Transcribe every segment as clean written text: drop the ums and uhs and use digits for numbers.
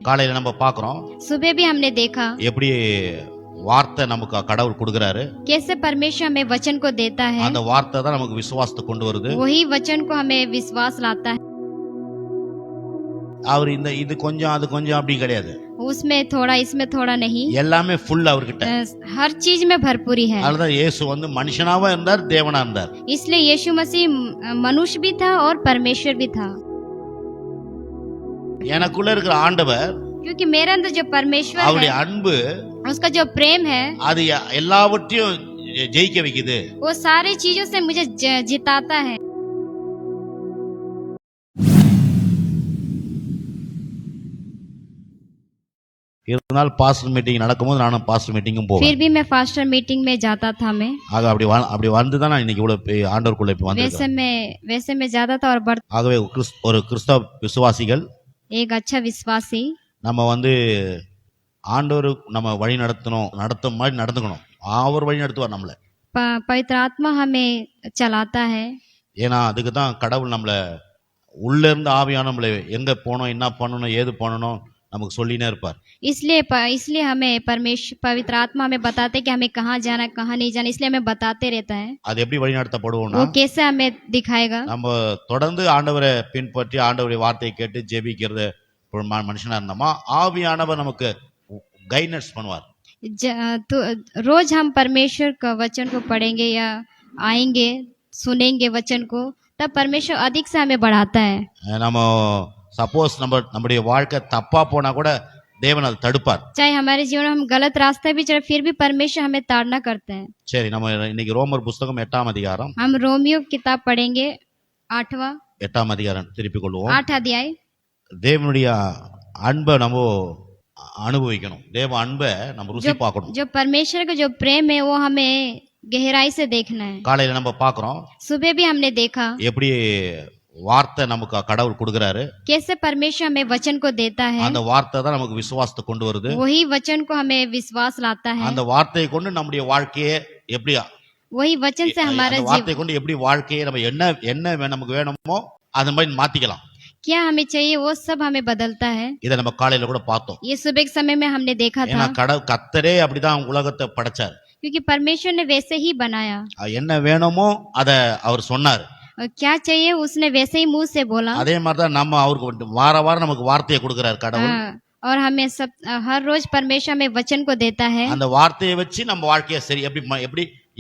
காலையில நம்ம பார்க்கிறோம் सुबह भी हमने देखा எப்படி வார்த்தை நமக்கு கடவுள் கொடுக்கறாரு. कैसे परमेश्वर हमें वचन को देता है, அந்த வார்த்தை தான் நமக்கு விசுவாசத்தை கொண்டு வருது. वही वचन को हमें विश्वास लाता है। அவர் இந்த இது கொஞ்சம் அது கொஞ்சம் அப்படி கிடையாது. उसमें थोड़ा इसमें थोड़ा नहीं, எல்லாமே ஃபுல் அவர்கிட்ட. हर चीज में भरपूरी है। அதுதான் இயேசு வந்து மனுஷனாவும் இருந்தார், தேவனா இருந்தார். इसलिए यीशु मसीह मनुष्य भी था और परमेश्वर भी था। எனக்குள்ள இருக்கிற ஆண்டவர், क्योंकि मेरे अंदर जो परमेश्वर அவருடைய है, அன்பு उसका जो प्रेम है, அது எல்லாவற்றையும் ஜெயிக்க வைக்குது. वो सारी चीजों से मुझे जिताता है। இருந்தால் பாஸ்டர் மீட்டிங் நடக்கும்போது நானும் பாஸ்டர் மீட்டிங்கும் போவேன். फिर भी मैं फास्टर मीटिंग में जाता था मैं। ஆக அப்படி வந்து தான் நான் இன்னைக்கு இவ்வளவு ஆண்டவருக்குள்ள இப்ப வந்திருக்கேன். वैसे मैं जाता था और ஆகவே ஒரு கிறிஸ்தவ விசுவாசிகள், एक अच्छा विश्वासी, நம்ம வந்து ஆண்டவர் நம்ம வழி நடத்தும் மாதிரி நடந்துக்கணும். அவர் வழி நடத்துவார் நம்மள. पवित्र आत्मा हमें चलाता है। ஏன்னா அதுக்கு தான் கடவுள் நம்மள உள்ள இருந்து ஆவியான நம்மள எங்க போனோம், என்ன பண்ணணும், ஏது பண்ணணும் நமக்கு சொல்லினே இருப்பார். इसलिए हमें परमेश्वर पवित्र आत्मा हमें बताते कि हमें कहाँ जाना कहाँ नहीं जाना, इसलिए हमें बताते रहता है। அது எப்படி வழி நடத்தப்படுவோம்னா, वो कैसे हमें दिखाएगा, நம்ம தொடர்ந்து ஆண்டவரை பின்பற்றி ஆண்டவருடைய வார்த்தையை கேட்டு ஜெபிக்கிறது மனுஷனா இருந்தோமா, ஆவியானவர் நமக்கு கைடன்ஸ் பண்ணுவார். तो रोज हम परमेश्वर का वचन को पढ़ेंगे या आएंगे सुनेंगे वचन को, तब परमेश्वर अधिक से हमें बढ़ाता है। நம்ம சப்போஸ் நம்முடைய வாழ்க்கை தப்பா போனா கூட தேவன் அதை தடுப்பார். चाहे हमारे जीवन में हम गलत रास्ते भी चले, फिर भी परमेश्वर हमें ताड़ना करते हैं। சரி, நம்ம இன்னைக்கு ரோமர் புத்தகம் 8ஆம் அதிகாரம், हम रोमियो किताब पढ़ेंगे 8ஆம் அதிகாரம் திருப்பிக் கொள்வோம். 8 अध्याय। தேவனுடைய அன்பை நம்ம அனுபவிக்கணும். தேவ அன்பை நம்ம ருசி பார்க்கணும். जो परमेश्वर का जो प्रेम है वो हमें गहराई से देखना है। காலையில நம்ம பார்க்கிறோம் सुबह भी हमने देखा எப்படி வார்த்தை நமக்கு கடவுள் கொடுக்கறாரு. कैसे परमेश्वर हमें वचन को देता है, அந்த வார்த்தை தான் நமக்கு விசுவாசத்தை கொண்டு வருது. वही वचन को हमें विश्वास लाता है। அந்த வார்த்தையை கொண்டு நம்முடைய வாழ்க்கையை எப்படி, वही वचन से हमारा வார்த்தையை கொண்டு எப்படி வாழ்க்கையை நம்ம என்ன நமக்கு வேணுமோ அது மாதிரி மாத்திக்கலாம். क्या हमें चाहिए वो सब हमें बदलता है। இதை நம்ம காலையில கூட பார்த்தோம். ये सुबह के समय में हमने देखा ஏன்னா था, கர்த்தரே அப்படிதான் உலகத்தை படைச்சார். क्योंकि परमेश्वर ने वैसे ही बनाया। என்ன வேணுமோ அத அவர் சொன்னார். और क्या चाहिए उसने वैसे ही मुंह से बोला। அதே மாதிரி தான் நம்ம அவருக்கு வாரம் நமக்கு வார்த்தையை கொடுக்கிறார் கடவுள். और हमें सब हर रोज परमेश्वर हमें वचन को देता है। அந்த வார்த்தையை வச்சு நம்ம வாழ்க்கையை சரி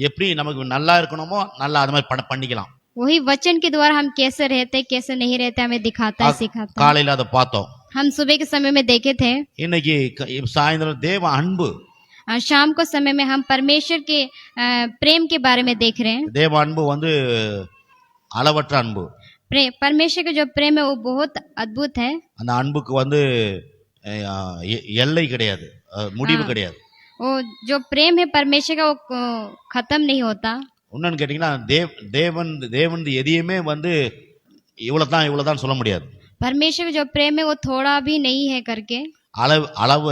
எப்படி நமக்கு நல்லா இருக்கணுமோ நல்லா அது மாதிரி பண்ணிக்கலாம். वही वचन के द्वारा हम कैसे रहते कैसे नहीं रहते हमें दिखाता है, सिखाता है। காலையில அதை பார்த்தோம். हम सुबह के समय में देखे थे। இன்னைக்கு சாயந்தரம் தேவ அன்பு, शाम को समय में हम परमेश्वर के प्रेम के बारे में देख रहे हैं। தேவ அன்பு வந்து அளவற்ற அன்பு. परमेश्वर का जो प्रेम है वो बहुत अद्भुत है। அந்த அன்புக்கு வந்து எல்லை கிடையாது, முடிவு கிடையாது. वो जो प्रेम है परमेश्वर का वो खत्म नहीं होता। இன்னொன்னு கேட்டீங்கன்னா தேவன் எதையுமே வந்து இவ்வளவுதான் சொல்ல முடியாது. परमेश्वर का जो प्रेम है वो थोड़ा भी नहीं है करके, அளவு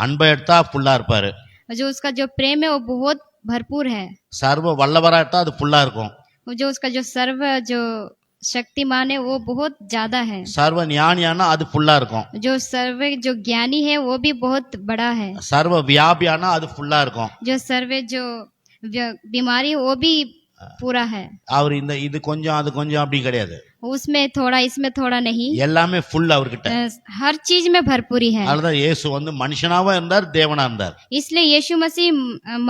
அன்பை எடுத்தா ஃபுல்லா இருப்பாரு. जो उसका जो प्रेम है वो बहुत भरपूर है। சர்வ வல்லவரா எடுத்தா அது ஃபுல்லா இருக்கும். जो उसका जो सर्व जो शक्तिमान है वो बहुत ज्यादा है। சர்வ ஞானியானா அது ஃபுல்லா இருக்கும். जो सर्व जो ज्ञानी है वो भी बहुत बड़ा है। சர்வ வியாபியானா அது ஃபுல்லா இருக்கும். जो सर्व जो बीमारी वो भी पूरा है। அவர் இது கொஞ்சம் அது கொஞ்சம் அப்படி கிடையாது. उसमें थोड़ा इसमें थोड़ा नहीं, எல்லாமே ஃபுல் அவர்கிட்ட. हर चीज में भरपूरी है। அதுதான் இயேசு வந்து மனுஷனாவும் இருந்தார், தேவனா இருந்தார். इसलिए यीशु मसीह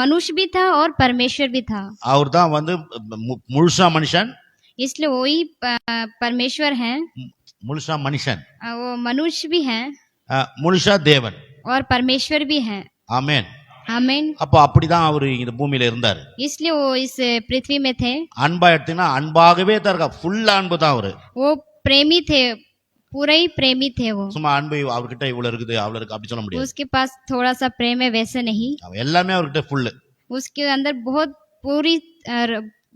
मनुष्य भी था और परमेश्वर भी था। அவர் தான் வந்து முழுசா மனுஷன், इसलिए वही परमेश्वर है, முழுசா மனுஷன், वो मनुष्य भी है முழுசா தேவன் और परमेश्वर भी है। ஆமென். आमीन। அப்ப அப்படிதான் அவர் இந்த பூமியில இருந்தார். इसलिए वो इस पृथ्वी में थे। அன்பா எடுத்தீங்கன்னா அன்பாகவே தான் இருக்கா, ஃபுல் அன்பு தான் அவரு. वो प्रेमी थे, पूरा ही प्रेमी थे वो। சும்மா அன்பு அவர்கிட்ட இவ்வளவு இருக்குது அவ்வளவு இருக்கு அப்படி சொல்ல முடியாது. उसके पास थोड़ा सा प्रेम है वैसे नहीं, எல்லாமே அவர்கிட்ட ஃபுல். उसके अंदर बहुत पूरी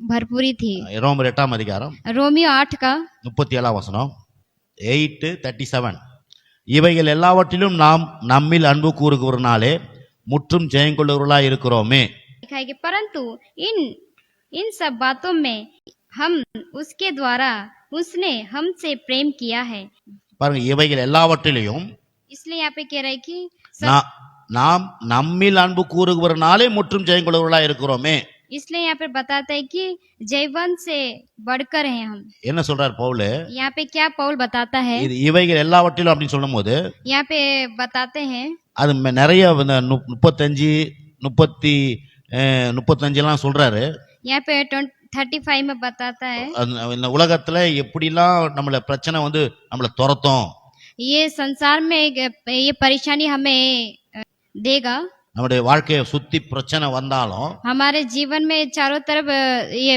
भरपूरी थी। ரோமர் 8ஆம் அதிகாரம் रोमियो 8 का 37ஆம் வசனம், 8:37. இவைகள் எல்லாவற்றிலும் நாம் நம்மில் அன்பு கூறுகிறனாலே முற்றும் ஜெயங்கொள்ளுவர்களாய் இருக்கிறோமே. परंतु इन सब बातों में हम उसके द्वारा उसने हमसे प्रेम किया है। பாருங்க, இவைகள் எல்லாவற்றிலையும் इसलिए यहाँ पे कह रहा है कि सब, நா- நாம் நம்மில் அன்பு கூறுகிறனாலே முற்றும் ஜெயங்குள்ளவர்களா இருக்கிறோமே. इसलिए यहाँ पे बताता है कि जयवंत से बढ़कर हैं हम। என்ன சொல்றார் பவுல்? यहाँ पे क्या पौल बताता है, இது இவைகள் எல்லாவற்றிலும் அப்படின்னு சொல்லும் போது यहाँ पे बताते हैं அது நிறைய இந்த 35 35 எல்லாம் சொல்றாரு. यहाँ पे 35 में बताता है இந்த உலகத்துல எப்படிலாம் நம்மள பிரச்சனை வந்து நம்மள துரத்தும், ये संसार में ये परेशानी हमें देगा, நம்முடைய வாழ்க்கையை சுத்தி பிரச்சனை வந்தாலும் हमारे जीवन में चारों तरफ ये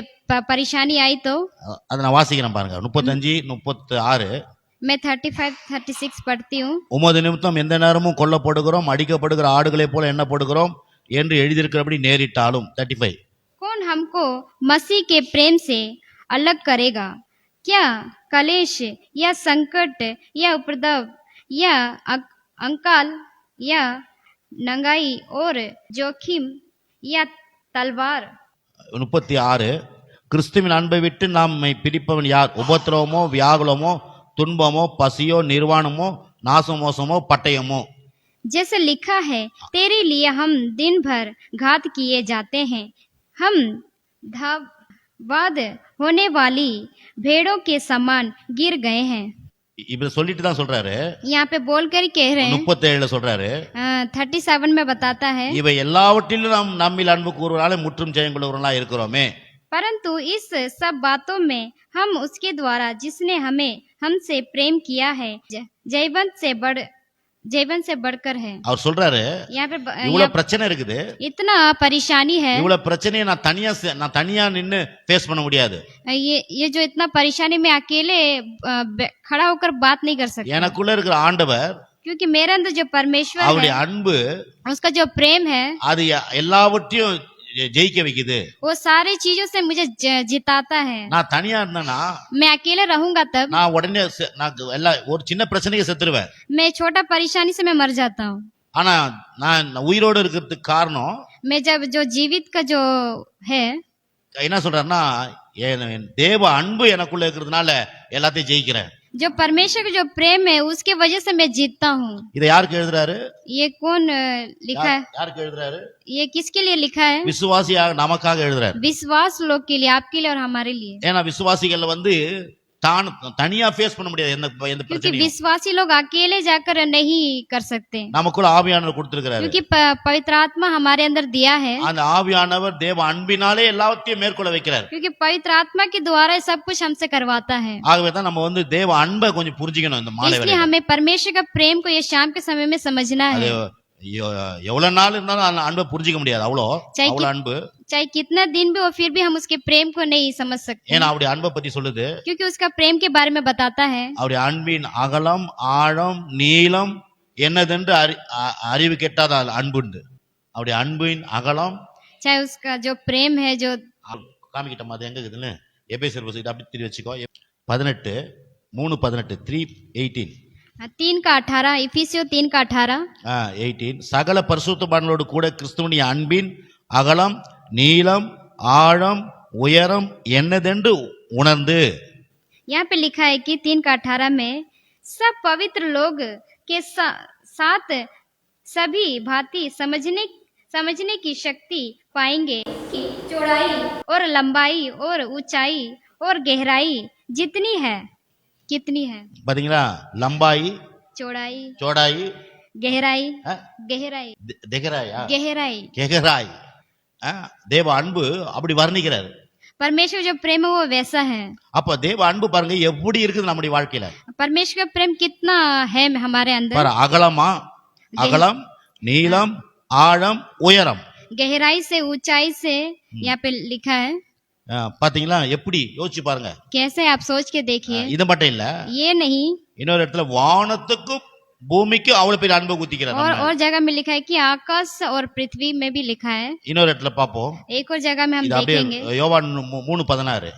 परेशानी आई तो அதை நான் வாசிக்கிறேன் பாருங்க. 35 36 मैं 35 36 पढ़ती हूँ। உமது நிமித்தம் எந்த நேரமும் கொல்லப்படுகிறோம், அடிக்கப்படுகிற ஆடுகளைப் போல எண்ணப்படுகிறோம் என்று எழுதியிருக்கிறபடி நேரிட்டாலும். 35 कौन हमको मसीह के प्रेम से अलग करेगा? क्या कलेश या संकट या उपद्रव या अंकाल या नंगाई और जोखिम या तलवार? 36 கிறிஸ்துவின் அன்பை விட்டு நம்மை பிரிப்பவன் யார்? உபத்திரவமோ, வியாகுலமோ, துன்பமோ, பசியோ, நிர்வாணமோ, நாசமோசமோ, பட்டயமோ. जैसे लिखा है, तेरे लिए हम दिन भर घात किए जाते हैं, हम धाववाद होने वाली भेड़ों के समान गिर गए हैं। இப்படி சொல்லிட்டு தான் சொல்றாரு. यहाँ पे बोल कर ही कह रहे हैं 37 சொல்றாரு, 37 में बताता है, இவை எல்லாவற்றிலும் நாம் நம்மில் அன்பு கூறுவதாலே முற்றும் ஜெயங்குள்ளவர்களா இருக்கிறோமே. परंतु इस सब बातों में हम उसके द्वारा जिसने हमें हमसे प्रेम किया है जयवंत से बढ़कर है। அவர் சொல்றாரு, यहाँ पे இவ்வளவு பிரச்சனை இருக்குது, इतना परेशानी है, இவ்வளவு பிரச்சனையை நான் தனியா நின்னு ஃபேஸ் பண்ண முடியாது. ये जो इतना परेशानी में अकेले खड़ा होकर बात नहीं कर सकता, எனக்குள்ள இருக்கிற ஆண்டவர், क्योंकि मेरे अंदर जो परमेश्वर அவருடைய है அன்பு उसका जो प्रेम है அது எல்லாவற்றையும் ஜெயிக்க வைக்குது. वो सारी चीजों से मुझे जिताता है। நான் தனியா இருந்தேன்னா मैं अकेले रहूंगा तब நான் உடனே நான் ஒரு சின்ன பிரச்சனைக்கு செத்துருவேன். मैं छोटा परेशानी से मैं मर जाता हूँ। ஆனா நான் உயிரோடு இருக்கிறதுக்கு காரணம் मैं जब जो जीवित का जो है, என்ன சொல்றாருன்னா, என் தேவ அன்பு எனக்குள்ள இருக்கிறதுனால எல்லாத்தையும் ஜெயிக்கிறேன். जो परमेश्वर का जो प्रेम है उसके वजह से मैं जीतता हूँ। இதை யாருக்கு எழுதுறாரு? ये कौन लिखा है? யாருக்கு எழுதுறாரு? ये किसके लिए लिखा है? விசுவாசியாக நமக்காக எழுதுறாரு. विश्वास लोग के लिए, आपके लिए और हमारे लिए। ஏன்னா விசுவாசிகள் வந்து தனியா ஃபேஸ் பண்ண முடியாது எந்த क्योंकि பிரச்சனையும். विश्वासी लोग अकेले जाकर नहीं कर सकते, நமக்குள்ள ஆவியானவர் கொடுத்திருக்கிறாரு. क्योंकि पवित्र आत्मा हमारे अंदर दिया है। அந்த ஆவியானவர் தேவ அன்பினாலே எல்லாத்தையும் மேற்கொள்ள வைக்கிறார். क्योंकि पवित्र आत्मा के द्वारा सब कुछ हमसे करवाता है। ஆகவே தான் நம்ம வந்து தேவ அன்பை கொஞ்சம் புரிஞ்சுக்கணும் இந்த மாலை इसलिए வேளையில. हमें परमेश्वर का प्रेम को ये शाम के समय में समझना அது है। எவ்வளவு நாள் இருந்தாலும் அந்த அன்பை புரிஞ்சுக்க முடியாது. அவ்வளவு அன்பு. चाहे कितना दिन भी हो फिर भी हम उसके प्रेम को नहीं समझ सकते, ஏன்னா அவருடைய அன்பை பத்தி சொல்லுது. क्योंकि उसका प्रेम के बारे में बताता है। அவருடைய அன்பின் அகலம், ஆழம், நீளம் என்னதென்று அறிவு கெட்டாத அன்புண்டு. அவருடைய அன்பின் அகலம், चाहे उसका जो प्रेम है जो காமிக்கிட்டோம் அது எங்க இருக்குதுன்னு எபேசியர் புத்தகத்தை அப்படி திருப்பி வச்சுக்கோ. 18 3:18 3:18 3 का 18 इफिसियों 3 का 18 18 சகல பரிசுத்தவான்களோடு கூட கிறிஸ்துவின் அன்பின் அகலம், நீளம், ஆழம், உயரம் என்னதென்று உணர்ந்து. यहाँ पे लिखा है कि 3 का 18 में सब पवित्र लोग के साथ सभी भांति समझने की शक्ति पाएंगे कि चौड़ाई और लंबाई और ऊंचाई और गहराई जितनी है कितनी है। பாத்தீங்களா? லம்பாய், चौड़ाई, சோடாய், गहराई, ஆ? गहराई, திகராயா, गहराई। கெகராய். தேவ அன்பு அப்படி வர்ணிக்கிறாரு. परमेश्वर जो प्रेम है वो वैसा है। அப்ப தேவ அன்பு பாருங்க எப்படி இருக்குது நம்முடைய வாழ்க்கையில. परमेश्वर का प्रेम कितना है हमारे अंदर। பாரு, அகலமா, அகலம், நீளம், ஆழம், உயரம். गहराई से ऊंचाई से यहाँ पे लिखा है। பாத்தீங்களா? எப்படி யோசிச்சு பாருங்க. कैसे आप सोच के देखिए। இது மட்டும் இல்ல, ये नहीं, இன்னொரு இடத்துல வானத்துக்கும் பூமிக்கும் அவ்வளவு பெரிய அன்பை ஊத்திக்கிறார். और जगह में लिखा है कि आकाश और पृथ्वी में भी लिखा है। இன்னொரு இடத்துல பாப்போம். एक और जगह में हम இது அப்படியே देखेंगे। யோவான் 3:16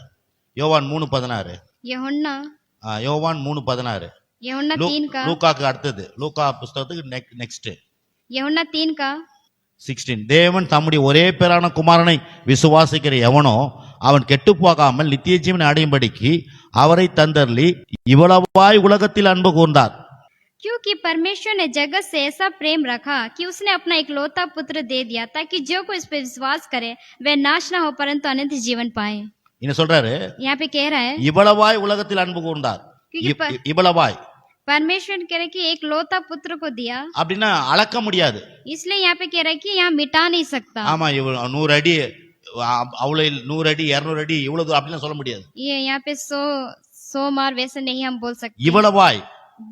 யோவான் 3:16 यूहन्ना யோவான் 3:16 यूहन्ना 3 का லூக்காக்கு அடுத்தது. லூக்கா புத்தகத்துக்கு நெக்ஸ்ட் यूहन्ना 3 का 16 தேவன் தம்முடைய ஒரே பேரான குமாரனை விசுவாசிக்கிற எவனோ அவன் கெட்டு போகாமல் நித்திய ஜீவனை அடையும்படிக்கு அவரை தந்தர்லி இவ்வளவாய் உலகத்தில் அன்பு கூர்ந்தார். क्योंकि परमेश्वर ने जगत से ऐसा प्रेम रखा कि उसने अपना इकलौता पुत्र दे दिया ताकि जो कोई इस पर विश्वास करे वह नाश ना हो परंतु अनंत जीवन पाए। என்ன சொல்றாரு? यहाँ पे कह रहा है இவ்வளவாய் உலகத்தில் அன்பு கூர்ந்தார். இவ்வளவாய் परमेश्वर कह रहे कि एक लौता पुत्र को दिया, அப்படின்னா அளக்க முடியாது. इसलिए यहाँ पे कह रहा है कि यहाँ मिटा नहीं सकता। ஆமா, 100 அடி அவ்வளவு 100 அடி 200 அடி இவ்வளவு தூரம் அப்படிலாம் சொல்ல முடியாது. ये यहाँ पे 100 मार वैसे नहीं हम बोल सकते। இவ்வளவாய்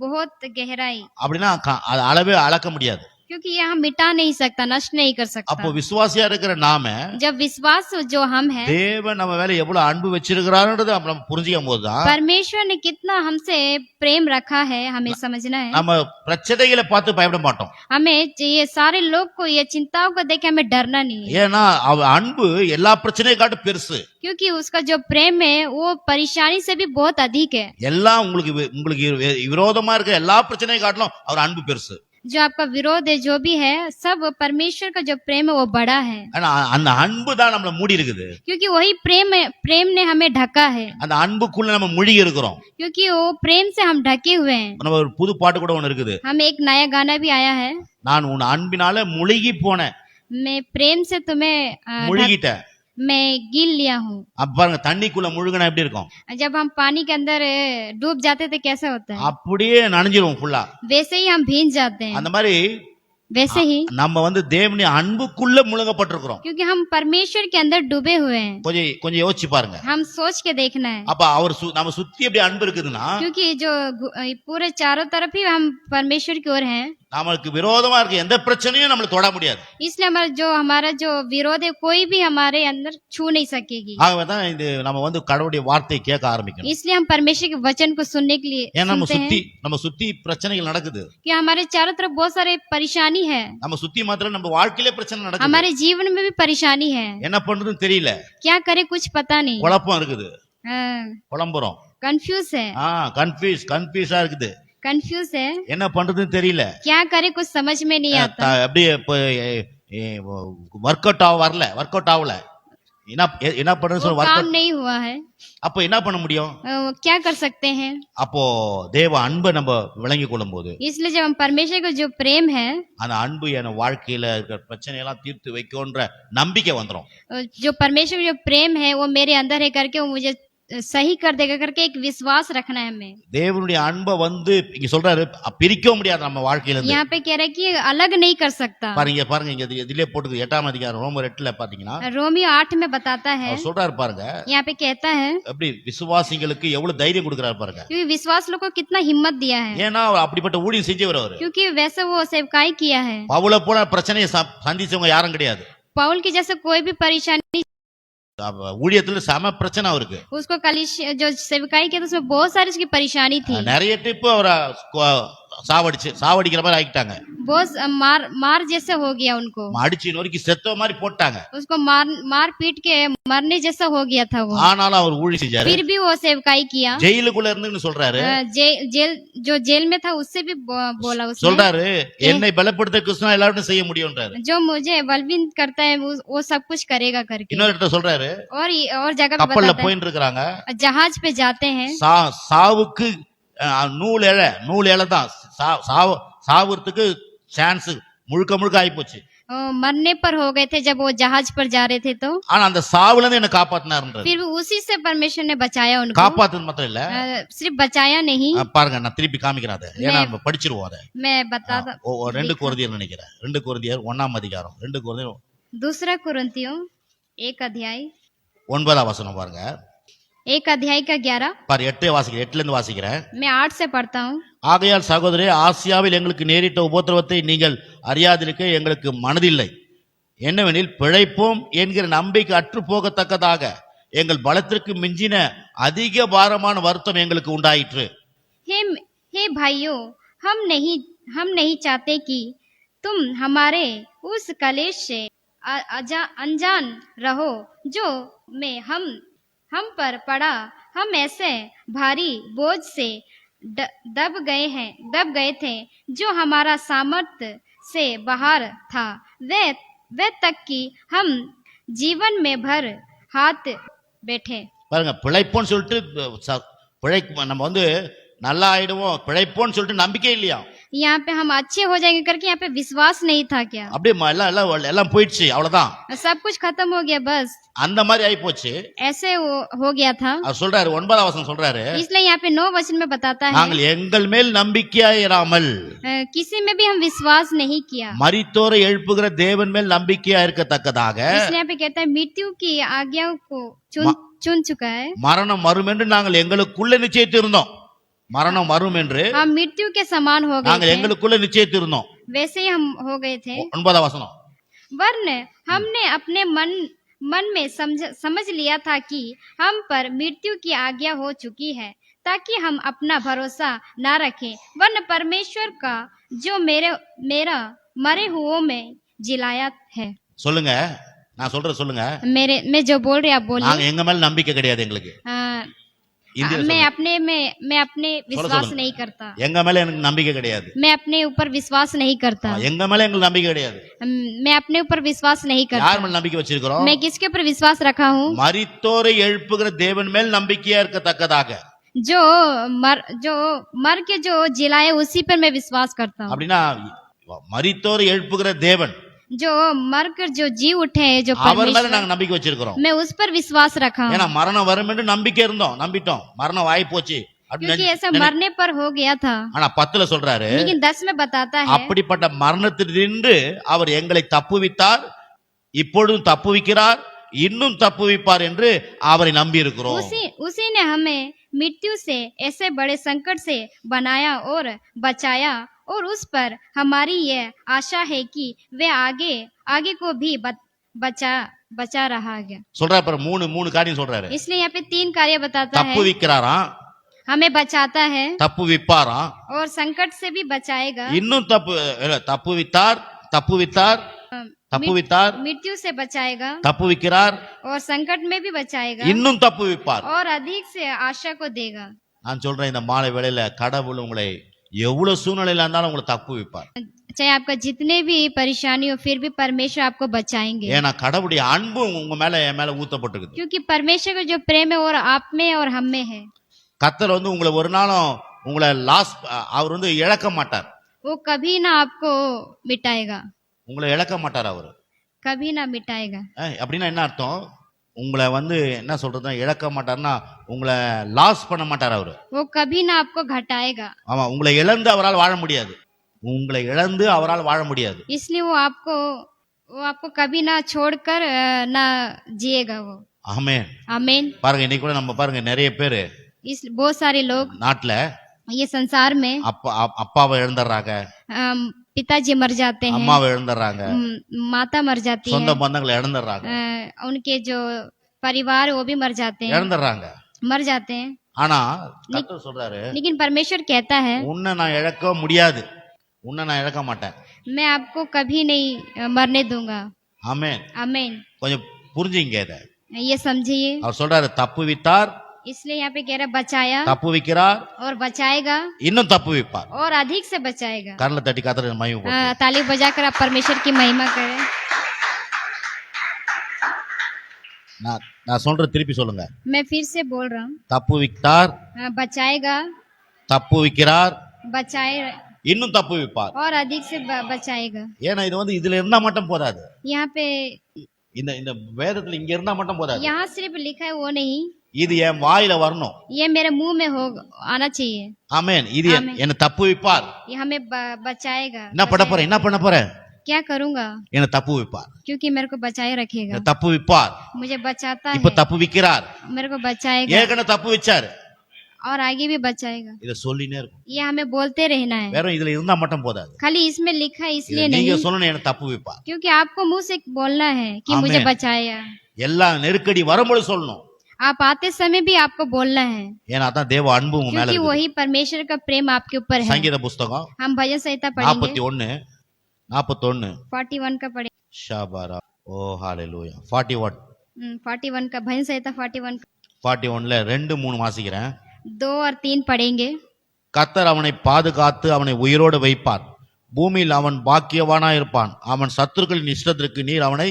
बहुत गहराई அப்படின்னா அது அளவே அளக்க முடியாது. क्योंकि यहाँ मिटा नहीं सकता, नष्ट नहीं कर सकता। அப்போ விசுவாசியா இருக்கிற நாம जब विश्वास जो हम है, தேவன் நம்ம மேல எவ்வளவு அன்பு வச்சிருக்கிறாருன்றது நம்ம புரிஞ்சுக்கும் போதுதான் परमेश्वर ने कितना हमसे प्रेम रखा है हमें समझना है। நம்ம பிரச்சனைகளை பார்த்து பயப்பட மாட்டோம். हमें ये सारे लोग को ये चिंताओं को देख के हमें डरना नहीं है, ஏன்னா அவ அன்பு எல்லா பிரச்சனையை காட்டும் பெருசு. क्योंकि उसका जो प्रेम है वो परेशानी से भी बहुत अधिक है। எல்லாம் உங்களுக்கு விரோதமா இருக்க எல்லா பிரச்சனையை காட்டிலும் அவர் அன்பு பெருசு. जो आपका विरोध है जो भी है सब परमेश्वर का जो प्रेम है वो बड़ा है। ஆனா அந்த அன்பு தான் நம்மள மூடி இருக்குது. क्योंकि वही प्रेम ने हमें ढका है, அந்த அன்புக்குள்ள நம்ம மூழ்கி இருக்கிறோம். क्योंकि वो प्रेम से हम ढके हुए हैं। நம்ம ஒரு புது பாட்டு கூட ஒன்னு இருக்குது. हम एक नया गाना भी आया है, நான் உன் அன்பினால முழுகி போனேன், मैं प्रेम से तुम्हें முழுகிட்டேன். मैं गिल लिया हूँ। அப்ப பாருங்க, தண்ணிக்குள்ள முழுகினா எப்படி இருக்கும்? जब हम पानी के अंदर डूब जाते थे कैसा होता है, அப்படியே நனைஞ்சிரும் ஃபுல்லா. वैसे ही हम भींज जाते हैं। அந்த மாதிரி वैसे ही நம்ம தேவனுடைய அன்புக்குள்ள முழுகப்பட்டிருக்கிறோம். क्योंकि हम परमेश्वर के अंदर डूबे हुए हैं। கொஞ்சம் யோசிச்சு பாருங்க. हम सोच के देखना है, அப்ப அவர் நம்ம சுத்தி எப்படி அன்பு இருக்குதுன்னா, क्योंकि जो पूरे चारों तरफ ही हम परमेश्वर की ओर हैं, நமக்கு விரோதமா இருக்க எந்த பிரச்சனையும் நம்மள தொட முடியாது. इसलिए हमारा जो विरोध है कोई भी हमारे अंदर छू नहीं सकेगी। ஆகவேதான் இந்த நம்ம கடவுளுடைய வார்த்தையை கேட்க ஆரம்பிக்கணும். इसलिए हम परमेश्वर के वचन को सुनने के लिए ஏன்னா सुनते हैं, நம்ம சுத்தி பிரச்சனைகள் நடக்குது. कि हमारे चारों तरफ बहुत सारे परेशानी है, நம்ம சுத்தி மாத்திரம் நம்ம வாழ்க்கையிலே பிரச்சனை நடக்குது. हमारे जीवन में भी परेशानी है, என்ன பண்றதுன்னு தெரியல, क्या करे कुछ पता नहीं, குழப்பம் இருக்குது, குழம்புறோம், कंफ्यूज है, கன்ஃபியூஸா இருக்குது, कंफ्यूज है, என்ன பண்றதுன்னு தெரியல, क्या करे कुछ समझ में नहीं आता, அப்படியே ஒர்க் அவுட் ஆகல, என்ன பண்றது சொல்ல काम नहीं हुआ है, அப்ப என்ன பண்ண முடியும்? क्या कर सकते हैं? அப்போ தேவ அன்பை நம்ம விளங்கி கொள்ளும் போது, इसलिए जब हम परमेश्वर का जो प्रेम है, அந்த अன்பு என் வாழ்க்கையில இருக்கிற பிரச்சனை எல்லாம் தீர்த்து வைக்கும்ன்ற நம்பிக்கை வந்துரும். जो परमेश्वर का जो प्रेम है वो मेरे अंदर है करके वो मुझे सही कर देगा करके एक विश्वास रखना है हमें। தேவனுடைய அன்பை இங்க சொல்றாரு பிரிக்க முடியாது நம்ம வாழ்க்கையில இருந்து. यहाँ पे कह रहा है कि अलग नहीं कर सकता। பாருங்க இங்க இதிலே போட்டுது 8ஆம் அதிகாரம் ரோமர் 8ல பாத்தீங்கன்னா, रोमियो 8 में बताता है, அவர் சொல்றாரு பாருங்க, यहाँ पे कहता है எப்படி விசுவாசிகளுக்கு எவ்வளவு தைரியம் கொடுக்கறாரு பாருங்க. क्योंकि विश्वास लोग को कितना हिम्मत दिया है, ஏன்னா அவர் அப்படிப்பட்ட ஊழியம் செஞ்சவர் அவரு. क्योंकि वैसे वो सेवकाई किया है। பவுல போல பிரச்சனையை சந்திச்சவங்க யாரும் கிடையாது. पौल की जैसे कोई भी परेशानी, ஊழியத்துல சம பிரச்சனை அவருக்கு. उसको जो सेवकाई किया उसमें बहुत सारी उसकी परेशानी थी, நிறைய ட்ரிப் அவரை சாவடிக்கிற மாதிரி ஆகிட்டாங்க. बहुत मार जैसे हो गया उनको, அடிச்சு நொறுக்கி செத்த மாதிரி போட்டாங்க, उसको मार पीट के मरने जैसा हो गया था वो, ஆனாலும் அவர் ஊழியம் செஞ்சாரு. फिर भी वो सेवकाई किया। ஜெயிலுக்குள்ள இருந்துன்னு சொல்றாரு, जेल में था उससे भी बोला उसने, சொல்றாரு என்னை பலப்படுத்த கிறிஸ்துவ எல்லாரும் செய்ய முடியும்ன்றாரு. जो मुझे बलविंद करता है वो सब कुछ करेगा करके। இன்னொரு இடத்துல சொல்றாரு, और जगह पे கப்பல்ல बताता போயிட்டு இருக்காங்க, है जहाज पे जाते हैं, சாவுக்கு நூல் இழை தான், சாவுறதுக்கு சான்ஸ் முழுக்க ஆகி போச்சு. मरने पर हो गए थे जब वो जहाज पर जा रहे थे, तो ஆனா அந்த சாவுல இருந்து என்ன காப்பாத்தினாருன்றாரு. फिर उसी से परमेश्वर ने बचाया उनको, காப்பாத்துறது மாத்திரம் இல்ல, सिर्फ बचाया नहीं। பாருங்க நான் திருப்பி காமிக்கிறேன் அதை, ஏன்னா நம்ம படிச்சிருவோம் அதை. मैं बताता 2 கொரிந்தியர் நினைக்கிறேன், 2 கொரிந்தியர் 1ஆம் அதிகாரம், 2 கொரிந்தியர் 2 कुरिन्थियों 1 अध्याय 9ஆம் வசனம் பாருங்க. 1 अध्याय का 11 பாரு, 8 வாசிக்கிறேன், 8ல இருந்து வாசிக்கிறேன். मैं 8 से पढ़ता हूँ। ஆகையால் சகோதரே, ஆசியாவில் எங்களுக்கு நேரிட்ட உபத்திரவத்தை நீங்கள் அறியாதிருக்க எங்களுக்கு மனதில்லை. என்னவெனில் பிழைப்போம் என்கிற நம்பிக்கை அற்று போகத்தக்கதாக எங்கள் பலத்திற்கு மிஞ்சின அதிக பாரமான வருத்தம் எங்களுக்கு உண்டாயிற்று. हे भाइयों, हम नहीं चाहते कि तुम हमारे उस कलेश से अनजान रहो जो में हम पर पड़ा। हम ऐसे भारी बोझ से दब गए थे जो हमारा सामर्थ्य से बाहर था, वे तक कि हम जीवन में भर हाथ बैठे। பாருங்க, பிழைப்போன்னு சொல்லிட்டு நம்ம நல்லா ஆயிடுவோம், பிழைப்போன்னு சொல்லிட்டு நம்பிக்கை இல்லையா. यहाँ पे हम अच्छे हो जाएंगे करके यहाँ पे विश्वास नहीं था क्या? அப்படியே எல்லாம் எல்லாம் எல்லாம் போயிடுச்சு, அவ்வளவுதான். सब कुछ खत्म हो गया बस, அந்த மாதிரி ஆயி போச்சு. ऐसे हो गया था. அவர் சொல்றாரு, 9ஆம் வசனம் சொல்றாரு, इसलिए यहाँ पे 9 वचन में बताता है நாங்கள் எங்கள் மேல் நம்பிக்கையாயிராமல் किसी में भी हम विश्वास नहीं किया. மரித்தோரை எழுப்புகிற தேவன் மேல் நம்பிக்கையா இருக்கத்தக்கதாக इसलिए यहाँ पे कहता है मृत्यु की आज्ञाओं को चुन चुका है. மரணம் வரும் என்று நாங்கள் எங்களுக்குள்ள நிச்சயித்திருந்தோம். மரணம் வரும் என்று हम मृत्यु के समान हो गए நாங்கள் थे, எங்களுக்குள்ள நிச்சயித்திருந்தோம். वैसे ही हम हो गए थे. 9ஆம் வசனம், वरन हमने अपने मन में समझ लिया था कि हम पर मृत्यु की आज्ञा हो चुकी है, ताकि हम अपना भरोसा ना रखें, वरन परमेश्वर का जो मेरा मरे हुओं में जिलाया है. சொல்லுங்க, நான் சொல்ற சொல்லுங்க. मैं जो बोल रही आप बोलिए. நாங்க எங்க மேல நம்பிக்கை கிடையாது எங்களுக்கு. मैं अपने विश्वास नहीं करता. எங்க மேல எனக்கு நம்பிக்கை கிடையாது. मैं अपने ऊपर विश्वास नहीं करता. எங்க மேல எங்களுக்கு நம்பிக்கை கிடையாது. मैं अपने ऊपर विश्वास नहीं करता. யார் மேல நம்பிக்கை வச்சிருக்கிறோம்? मैं किसके ऊपर विश्वास रखा हूँ? மரித்தோரை எழுப்புகிற தேவன் மேல் நம்பிக்கையா இருக்கத்தக்கதாக. जो मर के जो जिलाए उसी पर मैं विश्वास करता हूँ. அப்படின்னா மரித்தோரை எழுப்புகிற தேவன், जो मर कर जो जी उठे हैं, जो அவர் மேல परमेश्वर, நாங்க நம்பிக்கை வச்சிருக்கிறோம். मैं उस पर विश्वास रखा हूँ. ஏன்னா மரணம் வரும் என்று நம்பிக்கை இருந்தோம், நம்பிட்டோம். மரணம் ஆயி போச்சு क्योंकि ऐसा मरने पर हो गया था. ஆனா 10ல சொல்றாரு, लेकिन 10 में बताता है அப்படிப்பட்ட மரணத்திலிருந்து அவர் எங்களை தப்புவித்தார், இப்பொழுதும் தப்புவிக்கிறார், இன்னும் தப்புவிப்பார் என்று அவரை நம்பி இருக்கிறோம். उसी ने हमें मृत्यु से ऐसे बड़े संकट से बनाया और बचाया, और उस पर हमारी यह आशा है कि वे आगे को भी बचा रहा है. சொல்றாரு பாரு, மூணு காரியம் சொல்றாரு. इसलिए यहाँ पे 3 कार्य बताता है. தப்புவிக்கிறாராம், हमें बचाता है, தப்புவிப்பாராம், और संकट से भी बचाएगा. இன்னும் தப்புவித்தார், मृत्यु से बचाएगा, தப்புவிக்கிறார், और संकट में भी बचाएगा, இன்னும் தப்புவிப்பார். और अधिक से आशा को देगा. நான் சொல்றேன், இந்த மாலை வேளையில கடவுள் உங்களை எவ்வளவு சூழ்நிலையில இருந்தாலும் உங்களை தப்புவிப்பார். चाहे आपका जितने भी परेशानी हो, फिर भी परमेश्वर आपको बचाएंगे. ஏன்னா கடவுளுடைய அன்பு உங்க மேல என் மேல ஊத்தப்பட்டிருக்குது. क्योंकि परमेश्वर का जो प्रेम है और आप में और हम में है. கர்த்தர் உங்களை ஒரு நாளும் உங்களை அவர் இழக்க மாட்டார். वो कभी ना आपको मिटाएगा, உங்களை இழக்க மாட்டார் அவர். कभी ना मिटाएगा. அப்படின்னா என்ன அர்த்தம்? உங்களை என்ன சொல்றது, இழக்க மாட்டார்னா உங்களை லாஸ் பண்ண மாட்டார் அவரு. वो कभी ना आपको घटाएगा. ஆமா, உங்களை இழந்து அவரால் வாழ முடியாது. உங்களை இழந்து அவரால் வாழ முடியாது. इसलिए वो आपको कभी ना छोड़कर ना जिएगा वो. ஆமென், आमीन. பாருங்க, இன்னைக்கு கூட நம்ம பாருங்க, நிறைய பேரு बहुत सारे लोग நாட்டுல ये संसार में அப்பாவை இழந்துடுறாங்க, पिताजी मर जाते हैं, அம்மாவை இழந்துடுறாங்க, माता मर जाती சொந்த है, பந்தங்களை இழந்துடுறாங்க, उनके जो परिवार वो भी मर जाते हैं, இழந்துடுறாங்க. मर जाते हैं. ஆனா கர்த்தர் சொல்றாரு, लेकिन परमेश्वर कहता है உன்னை நான் இழக்க முடியாது, உன்னை நான் இழக்க மாட்டேன். मैं आपको कभी नहीं मरने दूंगा. ஆமென். आमीन. கொஞ்சம் புரிஞ்சுங்க இத. ये समझिए. அவர் சொல்றாரு, தப்புவித்தார், इसलिए यहाँ पे कह रहा बचाया, தப்புவிக்கிறார், और बचाएगा, இன்னும் தப்புவிப்பார். और अधिक से बचाएगा. கரல தட்டி கர்த்தரை மகிமைப்படுத்துங்க. ताली बजाकर आप परमेश्वर की महिमा करें. நான் சொல்ற திருப்பி சொல்லுங்க. मैं फिर से बोल रहा हूँ. தப்புவித்தார், बचाएगा, தப்புவிக்கிறார், बचाए, இன்னும் தப்புவிப்பார். और अधिक से बचाएगा. ஏன்னா இது இதுல இருந்தா மட்டும் போதாது. यहाँ पे இந்த வேதத்துல இங்க இருந்தா மட்டும் போதாது. यहाँ सिर्फ लिखा है वो नहीं, இது என் வாயில வரணும். ये मेरे मुंह में हो आना चाहिए. ஆமென். இது என்ன தப்புவிப்பார். ये हमें बचाएगा. என்ன பண்ண போறேன்? क्या करूंगा? என்ன தப்புவிப்பார். क्योंकि मेरे को बचाए रखेगा. தப்புவிப்பார். मुझे बचाता है. இப்ப தப்புவிக்கிறார். मेरे को बचाएगा. ஏகன தப்புவிச்சார். और आगे भी बचाएगा. இத சொல்லினே இருக்கும். ये हमें बोलते रहना है. வேற இதுல இருந்தா மட்டும் போதாது. खाली इसमें लिखा है इसलिए नहीं. நீங்க சொல்லணும், என்ன தப்புவிப்பார். क्योंकि आपको मुंह से बोलना है कि मुझे बचाया. எல்லா நெருக்கடி வரும்போது சொல்லணும். आप आते समय भी आपको बोलना है. ஏன்னா அதான் தேவ அன்பு உங்க மேல क्योंकि இருக்கு. वही परमेश्वर का प्रेम आपके ऊपर है. சங்கீத புத்தகம் हम भजन संहिता पढ़ेंगे. 41 41 का पढ़ेंगे. ஷாபாரா. ஓ ஹalleluya. 41 41 का भजन संहिता 41ல 2-3 வாசிக்கிறேன். 2 और 3 पढ़ेंगे. கர்த்தர் அவனை பாதுகாத்து அவனை உயிரோடு வைப்பார். பூமியில் அவன் பாக்கியவானாயிருப்பான். அவன் சத்துருக்களின் இஷ்டத்திற்கு நீர் அவனை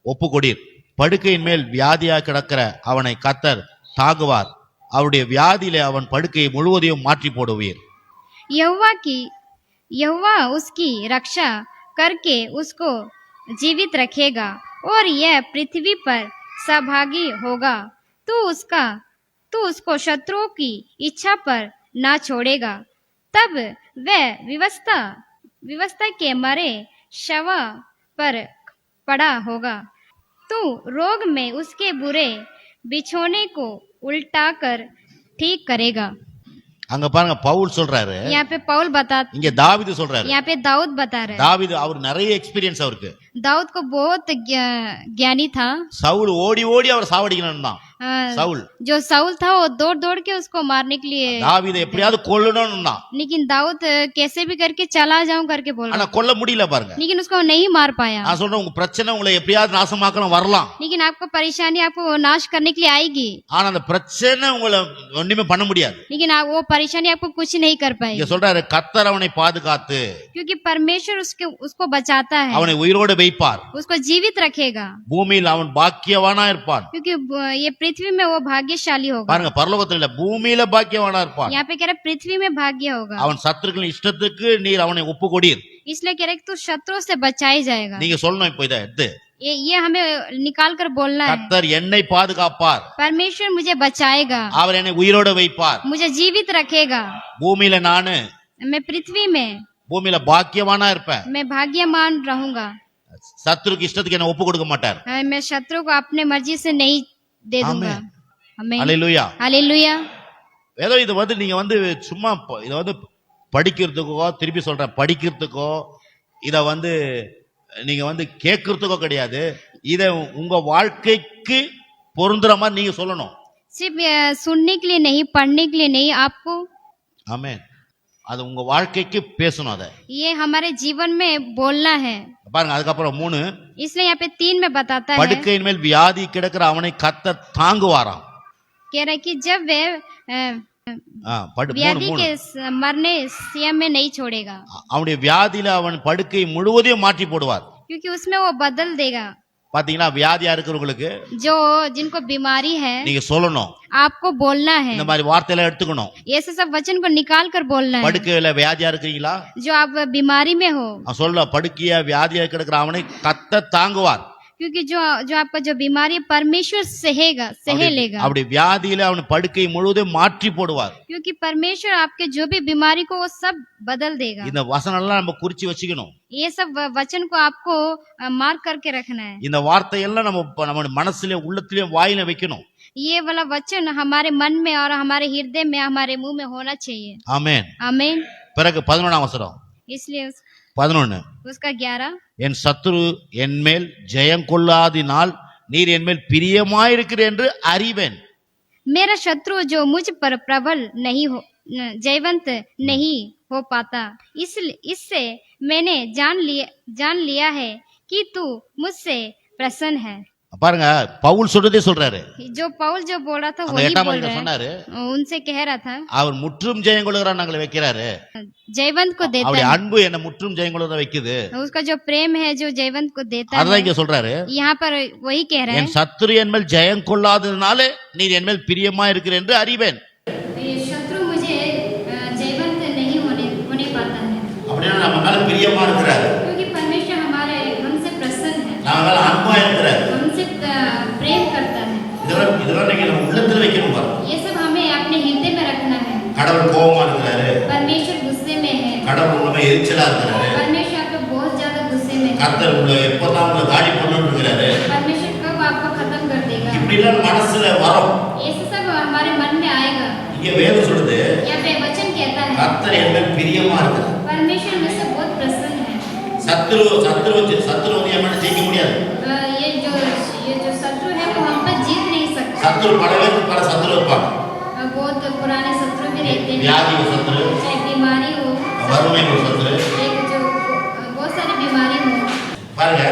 ஒப்புக்கொடீர். படுக்கையின் மேல் வியாதியா கிடக்கிற அவனை கர்த்தர் தாங்குவார். அவருடைய வியாதியிலே அவன் படுக்கையை முழுவதையும் மாற்றி போடுவீர். यहोवा उसकी रक्षा करके उसको जीवित रखेगा और यह पृथ्वी पर सहभागी होगा। तू उसको शत्रुओं की इच्छा पर ना छोड़ेगा। तब वह विवस्था के मरे शव पर पड़ा होगा। तू रोग में उसके बुरे बिछोने को उल्टाकर ठीक करेगा। அங்க பாருங்க பவுல் சொல்றாரு, यहाँ पे पौल बता இங்க தாவீது சொல்றாரு. यहाँ पे दाऊद बता रहे हैं। தாவீது அவர் நிறைய எக்ஸ்பீரியன்ஸ் அவருக்கு. दाऊद को बहुत ज्ञानी था। சவுல் ஓடி ஓடி அவர் சாவடிக்கணும் தான். சவுல் जो साउल था वो दौड़ दौड़ के उसको मारने के लिए, தாவீதை எப்படியாவது கொல்லணும்னு தான். लेकिन दाऊद कैसे भी करके चला जाऊं करके बोल ஆனா रहा, கொல்ல முடியல பாருங்க. लेकिन उसको नहीं मार पाया। நான் சொல்றேன் உங்க பிரச்சனை உங்களை எப்படியாவது நாசமாக்கணும் வரலாம். लेकिन आपको परेशानी आपको नाश करने के लिए आएगी, ஆனா அந்த பிரச்சனை உங்களை ஒண்ணுமே பண்ண முடியாது. लेकिन वो परेशानी आपको कुछ नहीं कर இங்க पाएगी, சொல்றாரு கர்த்தர் அவனை பாதுகாத்து क्योंकि परमेश्वर उसको बचाता है, அவனை உயிரோடு வைப்பார். उसको जीवित रखेगा, பூமியில் அவன் பாக்கியவானா இருப்பான். क्योंकि ये पृथ्वी में वो भाग्यशाली होगा। பாருங்க பரலோகத்துல இல்ல பூமியில பாக்கியவானா இருப்பான். यहाँ पे कह रहे पृथ्वी में भाग्य होगा। அவன் சத்துருக்களின் இஷ்டத்துக்கு நீர் அவனை ஒப்பு கொடீர். इसलिए कह रहे तू शत्रुओं से बचाई जाएगा। நீங்க சொல்லணும் இப்போ இதை எடுத்து, ये हमें निकाल कर बोलना है। கர்த்தர் என்னை பாதுகாப்பார், परमेश्वर मुझे बचाएगा, அவர் என்னை உயிரோடு வைப்பார். मुझे जीवित रखेगा। பூமியில நானு मैं पृथ्वी में பூமியில பாக்கியவானா இருப்பேன். मैं भाग्यमान रहूंगा। சத்துருக்கு இஷ்டத்துக்கு என்ன ஒப்பு கொடுக்க மாட்டார். मैं शत्रु को अपने मर्जी से नहीं दे दूंगा। आमीन। அல்லேலூயா. हालेलुया। ஏதோ இது வந்து நீங்க வந்து சும்மா இதை வந்து படிக்கிறதுக்கோ, திருப்பி சொல்றேன் படிக்கிறதுக்கோ, இத வந்து நீங்க வந்து கேட்கறதுக்கோ கிடையாது. இத உங்க வாழ்க்கைக்கு பொருந்துற மாதிரி நீங்க சொல்லணும். सिर्फ सुनने के लिए नहीं, पढ़ने के लिए नहीं, आपको ஆமென். அது உங்க வாழ்க்கைக்கு பேசணும். அத ये हमारे जीवन में बोलना है। பாருங்க அதுக்கப்புறம் 3, इसलिए यहाँ पे 3 में बताता है, படுக்கையின் மேல் வியாதி கிடக்கிற அவனை கர்த்தர் தாங்குவாராம். कह रहा है कि जब वे व्याधि के मरने सिया में नहीं छोड़ेगा, அவனுடைய வியாதியில அவன் படுக்கை முழுவதையும் மாற்றி போடுவார். क्योंकि उसमें वो बदल देगा। பாத்தீங்கன்னா வியாதியா இருக்கிறவங்களுக்கு जो जिनको बीमारी है நீங்க சொல்லணும், आपको बोलना है, இந்த மாதிரி வார்த்தையெல்லாம் எடுத்துக்கணும். ऐसे सब वचन को निकाल कर बोलना है। படுக்கையில வியாதியா இருக்கிறீங்களா, जो आप बीमारी में हो, சொல்ல படுக்கையா வியாதியா கிடக்கிற அவனை கர்த்தர் தாங்குவார். क्योंकि जो आपका जो बीमारी है परमेश्वर सह लेगा। அப்படி வியாதியில அவன் படுக்கை முழுவதும் மாற்றி போடுவார். क्योंकि परमेश्वर आपके जो भी बीमारी को वो सब बदल देगा। இந்த வசனம் எல்லாம் நம்ம குறிச்சு வச்சுக்கணும். ये सब वचन को आपको मार्क करके रखना है। இந்த வார்த்தையெல்லாம் நம்ம மனசுல உள்ளத்திலே வாயில வைக்கணும். ये वाला वचन हमारे मन में और हमारे हृदय में, हमारे मुंह में होना चाहिए। ஆமென். आमीन। பிறகு 11ஆம் வசனம், इसलिए 11 उसका 11, என் சத்துரு என்மேல் ஜெயம் கொள்ளாதினால் நீர் என்மேல் பிரியமாயிருக்கிறீர் என்று அறிவேன். मेरा शत्रु जो मुझ पर प्रबल नहीं हो, जयवंत नहीं हो पाता, इससे मैंने जान लिया है कि तू मुझसे प्रसन्न है। பாருங்க பவுல் சொல்றதே சொல்றாரு. जो पौल जो बोल रहा था அந்த वही 8ஆம் बोल வசனம் रहा சொன்னாரு, है, उनसे कह रहा था அவர் முற்றும் ஜெயம் கொள்ளுகிறார் நாங்களை வைக்கிறாரு. जयवंत को देता அவருடைய है, அன்பு என்ன முற்றும் ஜெயம் கொள்ளுகிறத வைக்குது. उसका जो प्रेम है जो जयवंत को देता அதான் है। இங்க சொல்றாரு, यहाँ पर वही कह रहे हैं, என் சத்துரு என்மேல் ஜெயம் கொள்ளாததுனாலே நீர் என்மேல் பிரியமா இருக்கிற என்று அறிவேன். ये शत्रु मुझे जयवंत नहीं होने पाता है, அப்படின்னா நம்ம மேல பிரியமா இருக்கிறார், क्योंकि परमेश्वर हमारे हमसे प्रसन्न है, நம்ம மேல அன்பா இருக்கிறார். हमसे प्रेम करता है। இதெல்லாம் நீங்க நம்ம உள்ளத்துல வைக்கணும் பாருங்க. ये सब हमें अपने हृदय में रखना है। கடவுள் கோபமா இருக்கிறாரு, परमेश्वर गुस्से में है, கடவுள் உங்களை எரிச்சலா இருக்கிறாரு, परमेश्वर आपको बहुत ज्यादा गुस्से में है, கர்த்தர் உங்களை எப்பதான் உங்களை காலி பண்ணணும்னு இருக்கிறாரு. परमेश्वर कब आपको खत्म कर देगा, இப்படி எல்லாம் மனசுல வரும். ये सब हमारे मन में आएगा। இங்க வேதம் சொல்லுது, यहाँ पे वचन कहता है கர்த்தர் என்மேல் பிரியமா இருக்கிறார். परमेश्वर में से बहुत प्रसन्न है। சத்துரு வந்து என் மேல ஜெயிக்க முடியாது. ये जो शत्रु है वो हम पर जीत नहीं सकता। சத்துரு பல சத்துரு இருப்பாங்க. बहुत पुराने शत्रु भी रहते हैं, வியாதி ஒரு சத்துரு, चाहे बीमारी हो, வறுமை ஒரு சத்துரு. एक जो बहुत सारी बीमारी हो। பாருங்க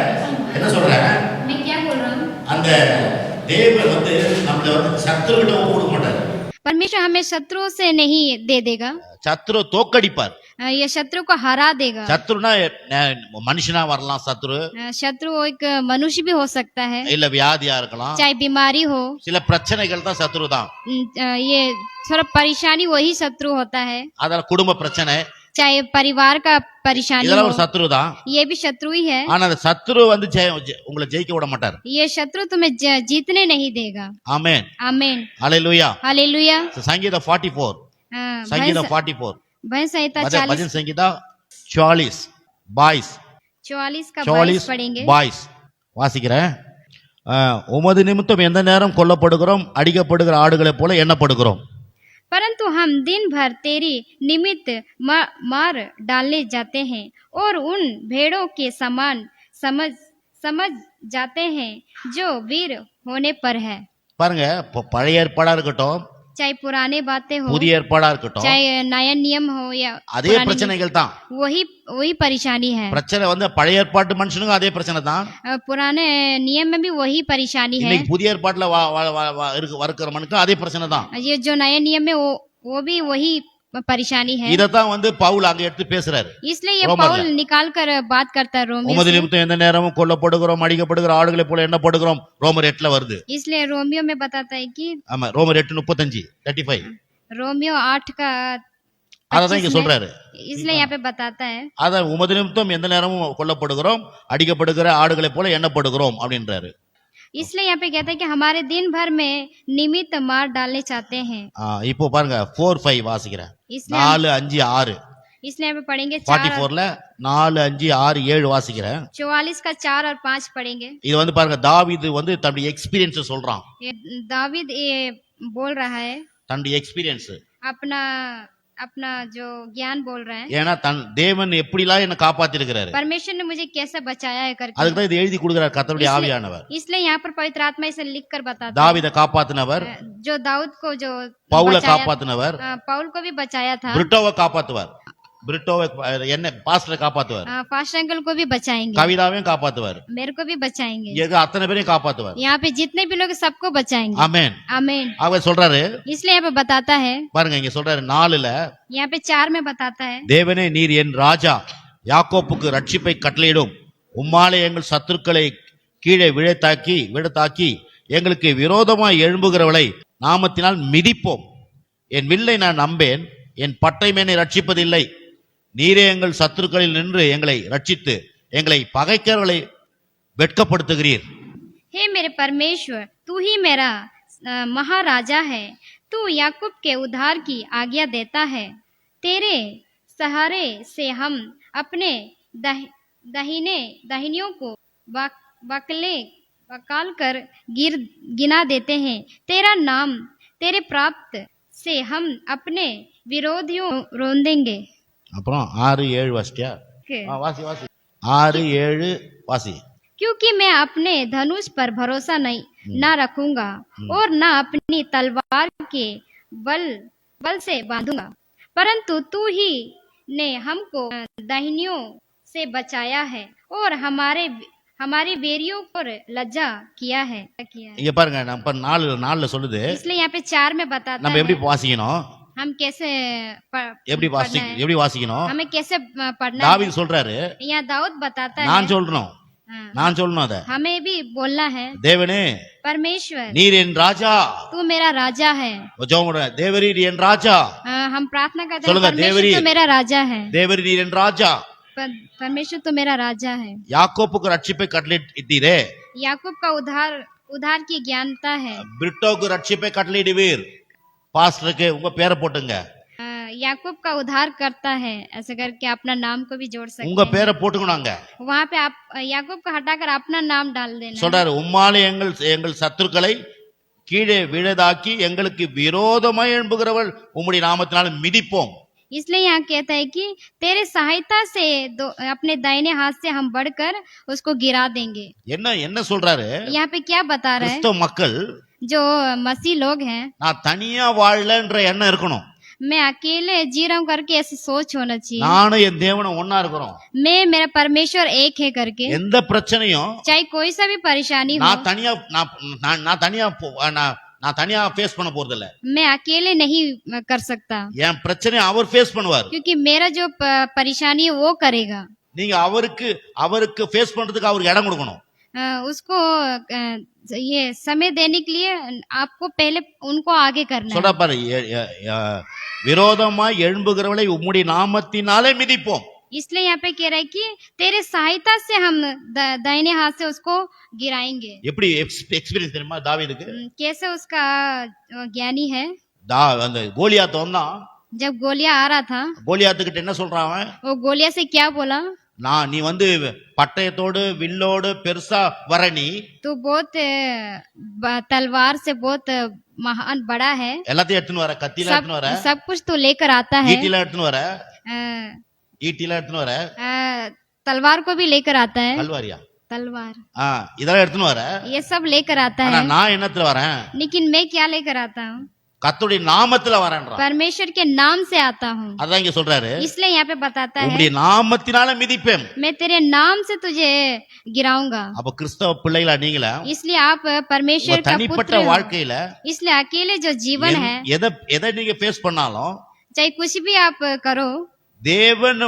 என்ன சொல்றேன், मैं क्या बोल रहा हूँ, அந்த தேவன் வந்து நம்மள வந்து சத்துரு கிட்ட ஒப்பு கொடுக்க மாட்டாரு. परमेश्वर हमें शत्रुओं से नहीं दे देगा, சத்துரு தோக்கடிப்பார். ये शत्रु को हरा देगा। சத்துருனா மனுஷனா வரலாம், சத்துரு शत्रु एक मनुष्य भी हो सकता है, இல்ல வியாதியா இருக்கலாம், चाहे बीमारी हो, சில பிரச்சனைகள் தான் சத்துரு தான். ये थोड़ा परेशानी वही शत्रु होता है। அதால குடும்ப பிரச்சனை, चाहे परिवार का परेशानी இதெல்லாம் हो, ஒரு சத்ரு தான். ये भी शत्रु ही है। ஆனா அந்த சத்ரு வந்து உங்களை ஜெயிக்க விட மாட்டார். ये शत्रु तुम्हें जीतने नहीं देगा। ஆமென். आमीन। ஹalleluya. हालेलुया। சங்கீதம் 44. சங்கீதம் 44. भजन संहिता பஜன் சங்கீதா 44 பாய்ஸ் 44 का 44 22 पढ़ेंगे। பாய்ஸ் வாசிக்கிறேன். உமது நிமித்தம் எந்த நேரம் கொல்லப்படுகிறோம், அடிக்கப்படுகிற ஆடுகளைப் போல எண்ணப்படுகிறோம். परंतु हम दिन भर तेरी निमित्त मार डालने जाते हैं और उन भेड़ों के समान समझ जाते हैं जो वीर होने पर है। பாருங்க, பழைய ஏற்பாடா இருக்கட்டும், चाहे पुराने बातें हो, புதிய ஏற்பாடா இருக்கட்டும், चाहे नया नियम हो या அதே பிரச்சனைகள் தான். वही परेशानी है। பிரச்சனை வந்து பழைய ஏற்பாட்டு மனுஷனுக்கும் அதே பிரச்சனை தான். पुराने नियम में भी वही परेशानी है। இன்னைக்கு புதிய ஏற்பாட்டுல இருக்கிறவனுக்கும் அதே பிரச்சனை தான். ये जो नए नियम में वो भी वही परेशानी है। இதத்தான் வந்து பவுல் அங்க எடுத்து பேசுறாரு. इसलिए ये पौल निकाल कर बात करता है रोमियो உமது நிமித்தம் எந்த நேரமும் கொல்லப்படுகிறோம், அடிக்கப்படுகிற ஆடுகளை போல எண்ணப்படுகிறோம். ரோமர் 8ல வருது. इसलिए रोमियो में बताता है कि ஆமா, ரோமர் 8:35 35. रोमियो 8 का அதான் இங்க சொல்றாரு. इसलिए यहाँ पे बताता है, அத உமது நிமித்தம் எந்த நேரமும் கொல்லப்படுகிறோம், அடிக்கப்படுகிற ஆடுகளை போல எண்ணப்படுகிறோம் அப்படின்றாரு. इसलिए यहाँ पे कहता है कि हमारे दिन भर में निमित्त मार डालने चाहते हैं। இப்போ பாருங்க 4-5 வாசிக்கிறேன். इसलिए 4-5-6 इसलिए यहाँ पे पढ़ेंगे 44ல 4-5-6-7 வாசிக்கிறேன். 44 का 4 और 5 पढ़ेंगे। இது வந்து பாருங்க, தாவீது வந்து தன்னுடைய எக்ஸ்பீரியன்ஸ் சொல்றான். ये दावीद ये बोल रहा है, தன்னுடைய எக்ஸ்பீரியன்ஸ், अपना जो ज्ञान बोल रहे हैं। ஏன்னா தேவன் எப்படிலாம் என்ன காப்பாத்தி இருக்கிறாரு, परमेश्वर ने मुझे कैसे बचाया है करके, அதுக்கு தான் இது எழுதி கொடுக்கிறார் கர்த்தருடைய ஆவியானவர். इसलिए यहाँ पर पवित्र आत्मा इसे लिख कर बताता है। தாவீதை காப்பாத்தினவர், जो दाऊद को जो பவுலை காப்பாத்தினவர், पौल को भी बचाया था, பிரிட்டோவை காப்பாத்துவார், பிரிட்டோவை என்ன பாஸ்டரை காப்பாத்துவார், फास्ट अंकल को भी बचाएंगे, கவிதாவையும் காப்பாத்துவார், मेरे को भी बचाएंगे, இங்க அத்தனை பேரையும் காப்பாத்துவார். यहाँ पे जितने भी लोग सबको बचाएंगे। ஆமென். आमीन। அவர் சொல்றாரு, इसलिए यहाँ पे बताता है, பாருங்க இங்க சொல்றாரு 4ல, यहाँ पे 4 में बताता है, தேவனே நீர் என் ராஜா, யாக்கோப்புக்கு ரட்சிப்பை கட்டளையிடும், உம்மாலே எங்கள் சத்துருக்களை கீழே விழத்தாக்கி எங்களுக்கு விரோதமாய் எழும்புகிறவளை நாமத்தினால் மிதிப்போம். என் வில்லை நான் நம்பேன், என் பட்டயமேனை ரட்சிப்பதில்லை. நீரே எங்கள் சத்துருக்களில் நின்று எங்களை ரட்சித்து எங்களை பகைக்கிறவர்களை வெட்கப்படுத்துகிறீர். हे मेरे परमेश्वर, तू ही मेरा महाराजा है, तू याकूब के उद्धार की आज्ञा देता है। तेरे सहारे से हम अपने दाहिनियों को वकाल कर गिना देते हैं। तेरा नाम तेरे प्राप्त से हम अपने विरोधियों रोंदेंगे। அப்புறம் 6-7 வாசிட்டியா? வாசி 6-7 வாசி. क्योंकि मैं अपने धनुष पर भरोसा न रखूंगा और न अपनी तलवार के बल से बांधूंगा, परंतु तू ही ने हमको दाहिनियों से बचाया है और हमारे वेरियों पर लज्जा किया है। இங்க பாருங்க, நம்ம 4ல சொல்லுது. इसलिए यहाँ पे 4 में बताता நம்ம எப்படி வாசிக்கணும், हम कैसे எப்படி வாசிக்கணும், हमें कैसे पढ़ना। தாவீது சொல்றாரு, यहाँ दाऊद बताता है, நான் சொல்லணும் அத, हमें भी बोलना है। தேவனே परमेश्वर, நீர் என் ராஜா, तू मेरा राजा है। தேவரீர் என் ராஜா. हम प्रार्थना करते हैं, சொல்லுங்க, परमेश्वर तू मेरा राजा है, தேவரீர் என் ராஜா. परमेश्वर तू मेरा राजा है। யாக்கோப்புக்கு ரட்சிப்பை கட்டளையிட்டீரே, याकूब का उद्धार की ज्ञानता है। பிரிட்டோவுக்கு ரட்சிப்பை கட்டளையிடுவீர். பாஸ்டருக்கு உங்க பேரை போட்டுங்க, याकूब का उद्धार करता है, ऐसे करके अपना नाम को भी जोड़ सकते உங்க பேரை போட்டுக்கணுங்க. वहाँ पे आप याकूब को हटाकर अपना नाम डाल देना। சொல்றாரு, உம்மாலே எங்கள் சத்துருக்களை கீழே விழதாக்கி எங்களுக்கு விரோதமாய் எழும்புகிறவள் உம்முடைய நாமத்தினால் மிதிப்போம். इसलिए यहाँ कहता है कि तेरे सहायता से अपने दाहिने हाथ से हम बढ़कर उसको गिरा देंगे। என்ன சொல்றாரு, यहाँ पे क्या बता रहा है, கிறிஸ்தவ மக்கள் जो मसीह लोग हैं, நான் தனியா வாழலன்ற எண்ணம் இருக்கணும். मैं अकेले जी रहा हूँ करके ऐसी सोच होना चाहिए। நானும் என் தேவனும் ஒன்னா இருக்கிறோம், मैं मेरा परमेश्वर एक है करके, எந்த பிரச்சனையும் चाहे कोई सा भी परेशानी हो, நான் தனியா ஃபேஸ் பண்ண போறது இல்ல, मैं अकेले नहीं कर सकता, என் பிரச்சனையை அவர் ஃபேஸ் பண்ணுவார். क्योंकि मेरा जो परेशानी है वो करेगा। நீங்க அவருக்கு ஃபேஸ் பண்றதுக்கு அவருக்கு இடம் கொடுக்கணும். उसको ये समय देने के लिए आपको पहले उनको आगे करना है। சொல்ற பாரு, விரோதமாய் எழும்புகிறவளை உம்முடைய நாமத்தினாலே மிதிப்போம். इसलिए यहाँ पे कह रहा है कि तेरे सहायता से हम दाहिने हाथ से उसको गिराएंगे। எப்படி எக்ஸ்பீரியன்ஸ் தெரியுமா தாவீதுக்கு? कैसे उसका ज्ञानी है। அந்த கோலியாத் வந்தான், जब गोलिया आ रहा था, கோலியாத்துக்கிட்ட என்ன சொல்றான் அவன்? वो गोलिया से क्या बोला? நீ வந்து பட்டயத்தோடு வில்லோடு பெருசா வர, நீ तू बहुत तलवार से बहुत महान बड़ा है, எல்லாத்தையும் எடுத்துன்னு வர, கத்திலாம் எடுத்துன்னு வர, सब कुछ तू लेकर आता है, ஈட்டிலாம் எடுத்துன்னு வர, ஈட்டிலாம் எடுத்துன்னு வர, तलवार को भी लेकर आता है, கல்வாரியா तलवार இதெல்லாம் எடுத்துன்னு வர, ये सब लेकर आता ஆனா है, நான் என்னத்துல வரேன்? लेकिन मैं क्या लेकर आता हूँ? கர்த்தருடைய நாமத்துல வரேன்றான். परमेश्वर के नाम से आता हूँ। அதான் இங்க சொல்றாரு, इसलिए यहाँ पे बताता है உம்முடைய நாமத்தினால மிதிப்பேன். मैं तेरे नाम से तुझे गिराऊंगा। அப்ப கிறிஸ்தவ பிள்ளைகளா நீங்களா? इसलिए आप परमेश्वर का தனிப்பட்ட पुत्र हो। வாழ்க்கையில इसलिए अकेले जो जीवन है, எதை நீங்க ஃபேஸ் பண்ணாலும் चाहे कुछ भी आप करो, தேவனை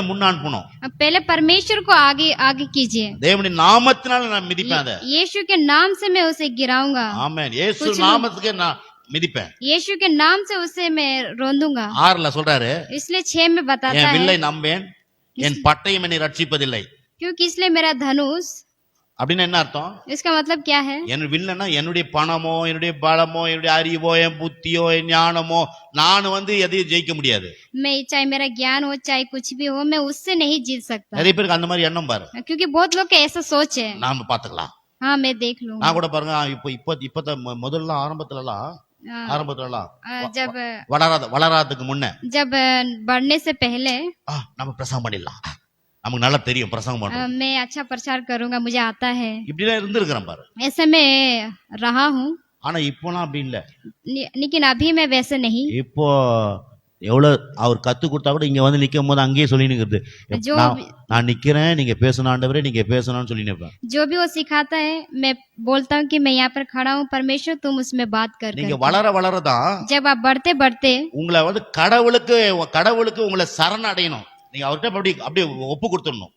முன்ன அனுப்பணும். पहले परमेश्वर को आगे आगे कीजिए। தேவனுடைய நாமத்தினால நான் மிதிப்பேன். அதை यीशु के नाम से मैं उसे गिराऊंगा। ஆமென். இயேசு நாமத்துக்கு நான் மிதிப்பேன். यीशु के नाम से उसे मैं रोंदूंगा। 6ல சொல்றாரு, इसलिए 6 में बताता என் है வில்லை நம்பேன், என் பட்டயம் என்னை ரட்சிப்பதில்லை. क्योंकि इसलिए मेरा धनुष, அப்படின்னு என்ன அர்த்தம்? इसका मतलब क्या है? என் வில்லனா என்னுடைய பணமோ, என்னுடைய பலமோ, என்னுடைய அறிவோ, என் புத்தியோ, என் ஞானமோ, நான் வந்து எதையும் ஜெயிக்க முடியாது. मैं चाहे मेरा ज्ञान हो, चाहे कुछ भी हो, मैं उससे नहीं जीत सकता। நிறைய பேருக்கு அந்த மாதிரி எண்ணம் பாரு. क्योंकि बहुत लोग का ऐसा सोच है, நாம பாத்துக்கலாம். हाँ मैं देख लूंगा। நான் கூட பாருங்க, இப்ப முதல்ல ஆரம்பத்துலலாம் जब வளராதுக்கு முன்ன जब बढ़ने से पहले நம்ம பிரசங்கம் பண்ணிடலாம், நமக்கு நல்லா தெரியும் பிரசங்கம் பண்றோம், मैं अच्छा प्रचार करूंगा, मुझे आता है, இப்படிதான் இருந்திருக்கிறேன் பாரு. ऐसे मैं रहा हूँ। ஆனா இப்போலாம் அப்படி இல்ல. लेकिन अभी मैं वैसे नहीं। இப்போ எவ்வளவு அவர் கத்து கொடுத்தா கூட இங்க வந்து நிக்கும் போது அங்கேயே சொல்லி நிக்கிறது, நான் நிக்கிறேன், நீங்க பேசணும் ஆண்டவரே, நீங்க பேசணும்னு சொல்லி நிப்பேன். जो भी वो सिखाता है, मैं बोलता हूँ कि मैं यहाँ पर खड़ा हूँ, परमेश्वर तुम उसमें बात कर। நீங்க வளரதான் जब आप बढ़ते बढ़ते உங்களை வந்து கடவுளுக்கு உங்களை சரண அடையணும். நீங்க அவர்கிட்ட அப்படியே ஒப்பு கொடுத்துடணும்.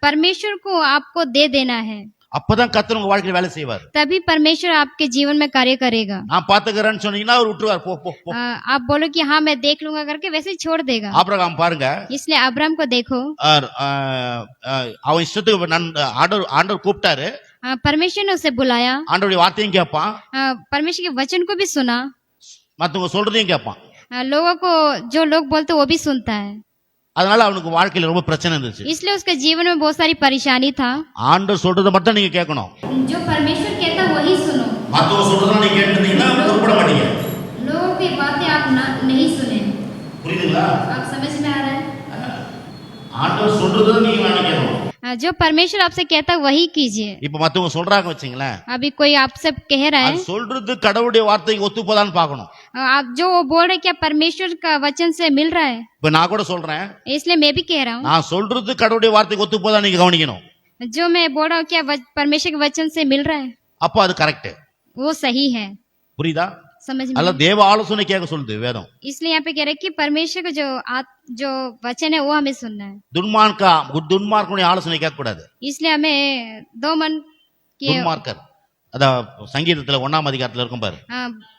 परमेश्वर को आपको दे देना है, அப்பதான் கர்த்தர் உங்க வாழ்க்கையில வேலை செய்வார். तभी परमेश्वर आपके जीवन में कार्य करेगा। நான் பாத்துக்கிறேன்னு சொன்னீங்கன்னா அவர் விட்டுருவார். போ போ போ. आप बोलो कि हाँ मैं देख लूंगा करके, वैसे ही छोड़ देगा। ஆபிரகாம் பாருங்க, इसलिए अब्राहम को देखो, அவன் இஷ்டத்துக்கு ஆண்டவர் கூப்பிட்டாரு, परमेश्वर ने उसे बुलाया, ஆண்டவருடைய வார்த்தையும் கேட்பான், परमेश्वर के वचन को भी सुना, மத்தவங்க சொல்றதையும் கேட்பான், लोगों को जो लोग बोलते वो भी सुनता है। அதனால அவனுக்கு வாழ்க்கையில ரொம்ப பிரச்சனை இருந்துச்சு. इसलिए उसके जीवन में बहुत सारी परेशानी था। ஆண்டவர் சொல்றதை மட்டும் நீங்க கேட்கணும், जो परमेश्वर कहता वही सुनो, மத்தவங்க சொல்றதை நீங்க கேட்டீங்கன்னா உருப்பட மாட்டீங்க. लोगों की बातें आप नहीं सुने। புரியுதுங்களா? आप समझ में आ रहा है? ஆண்டவர் சொல்றதை நீங்க நினைக்கணும். जो परमेश्वर आपसे कहता वही कीजिए। இப்ப மத்தவங்க சொல்றாங்க வச்சுங்களேன், अभी कोई आपसे कह रहा है, அது சொல்றது கடவுளுடைய வார்த்தைக்கு ஒத்து போதான்னு பார்க்கணும். आप जो बोल रहे क्या परमेश्वर का वचन से मिल रहा है? இப்ப நான் கூட சொல்றேன், इसलिए मैं भी कह रहा हूँ, நான் சொல்றது கடவுளுடைய வார்த்தைக்கு ஒத்து போதா நீங்க கவனிக்கணும். जो मैं बोल रहा हूँ क्या परमेश्वर के वचन से मिल रहा है? அப்ப அது கரெக்ட், वो सही है। புரியுதா? समझ में? அல்ல தேவ ஆலோசனை கேட்க சொல்லுது வேதம். इसलिए यहाँ पे कह रहे कि परमेश्वर का जो वचन है वो हमें सुनना है। துன்மார்க்கனுடைய ஆலோசனை கேட்க கூடாது. इसलिए हमें दो मन की துன்மார்க்கர், அதான் சங்கீதத்துல 1ஆம் அதிகாரத்துல இருக்கும் பாரு,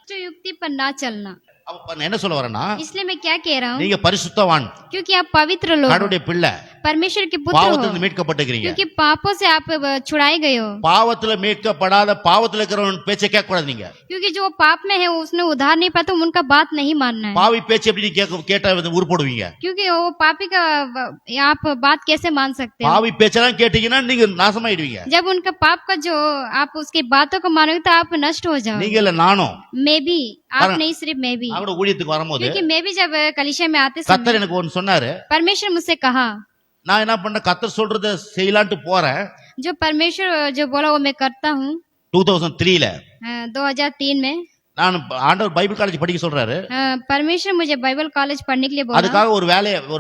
जो युक्ति पर ना चलना। அப்ப நான் என்ன சொல்ல வரேன்னா, इसलिए मैं क्या कह रहा हूँ, நீங்க பரிசுத்தவான், क्योंकि आप पवित्र लोग, கடவுளுடைய பிள்ளை, परमेश्वर के पुत्र பாவத்திலிருந்து हो, மீட்கப்பட்டிருக்கீங்க. क्योंकि पापों से आप छुड़ाए गए हो। பாவத்துல மீட்கப்படாத பாவத்துல இருக்கிறவன் பேச்சை கேட்க கூடாது. நீங்க क्योंकि जो पाप में है उसने उधार नहीं पाता, उनका बात नहीं मानना है। பாவி பேச்சு எப்படி கேட்டா உருப்படுவீங்க? क्योंकि वो पापी का आप बात कैसे मान सकते हो? பாவி பேச்செல்லாம் கேட்டீங்கன்னா நீங்க நாசமாயிடுவீங்க. जब उनका पाप का जो आप उसकी बातों को मानोगे तो आप नष्ट हो जाओ। நீங்க இல்ல நானும், मैं भी, आप नहीं, सिर्फ मैं भी, அவரோட ஊழியத்துக்கு வரும்போது क्योंकि मैं भी जब कलीसिया में आते கர்த்தர் समय எனக்கு ஒன்னு சொன்னாரு. परमेश्वर मुझसे कहा, நான் என்ன பண்ணேன், கர்த்தர் சொல்றத செய்யலான்ட்டு போறேன். जो परमेश्वर जो बोला वो मैं करता हूँ। 2003ல 2003 में நான் ஆண்டவர் பைபிள் காலேஜ் படிக்க சொல்றாரு. परमेश्वर मुझे बाइबल कॉलेज पढ़ने के लिए बोला। அதுக்காக ஒரு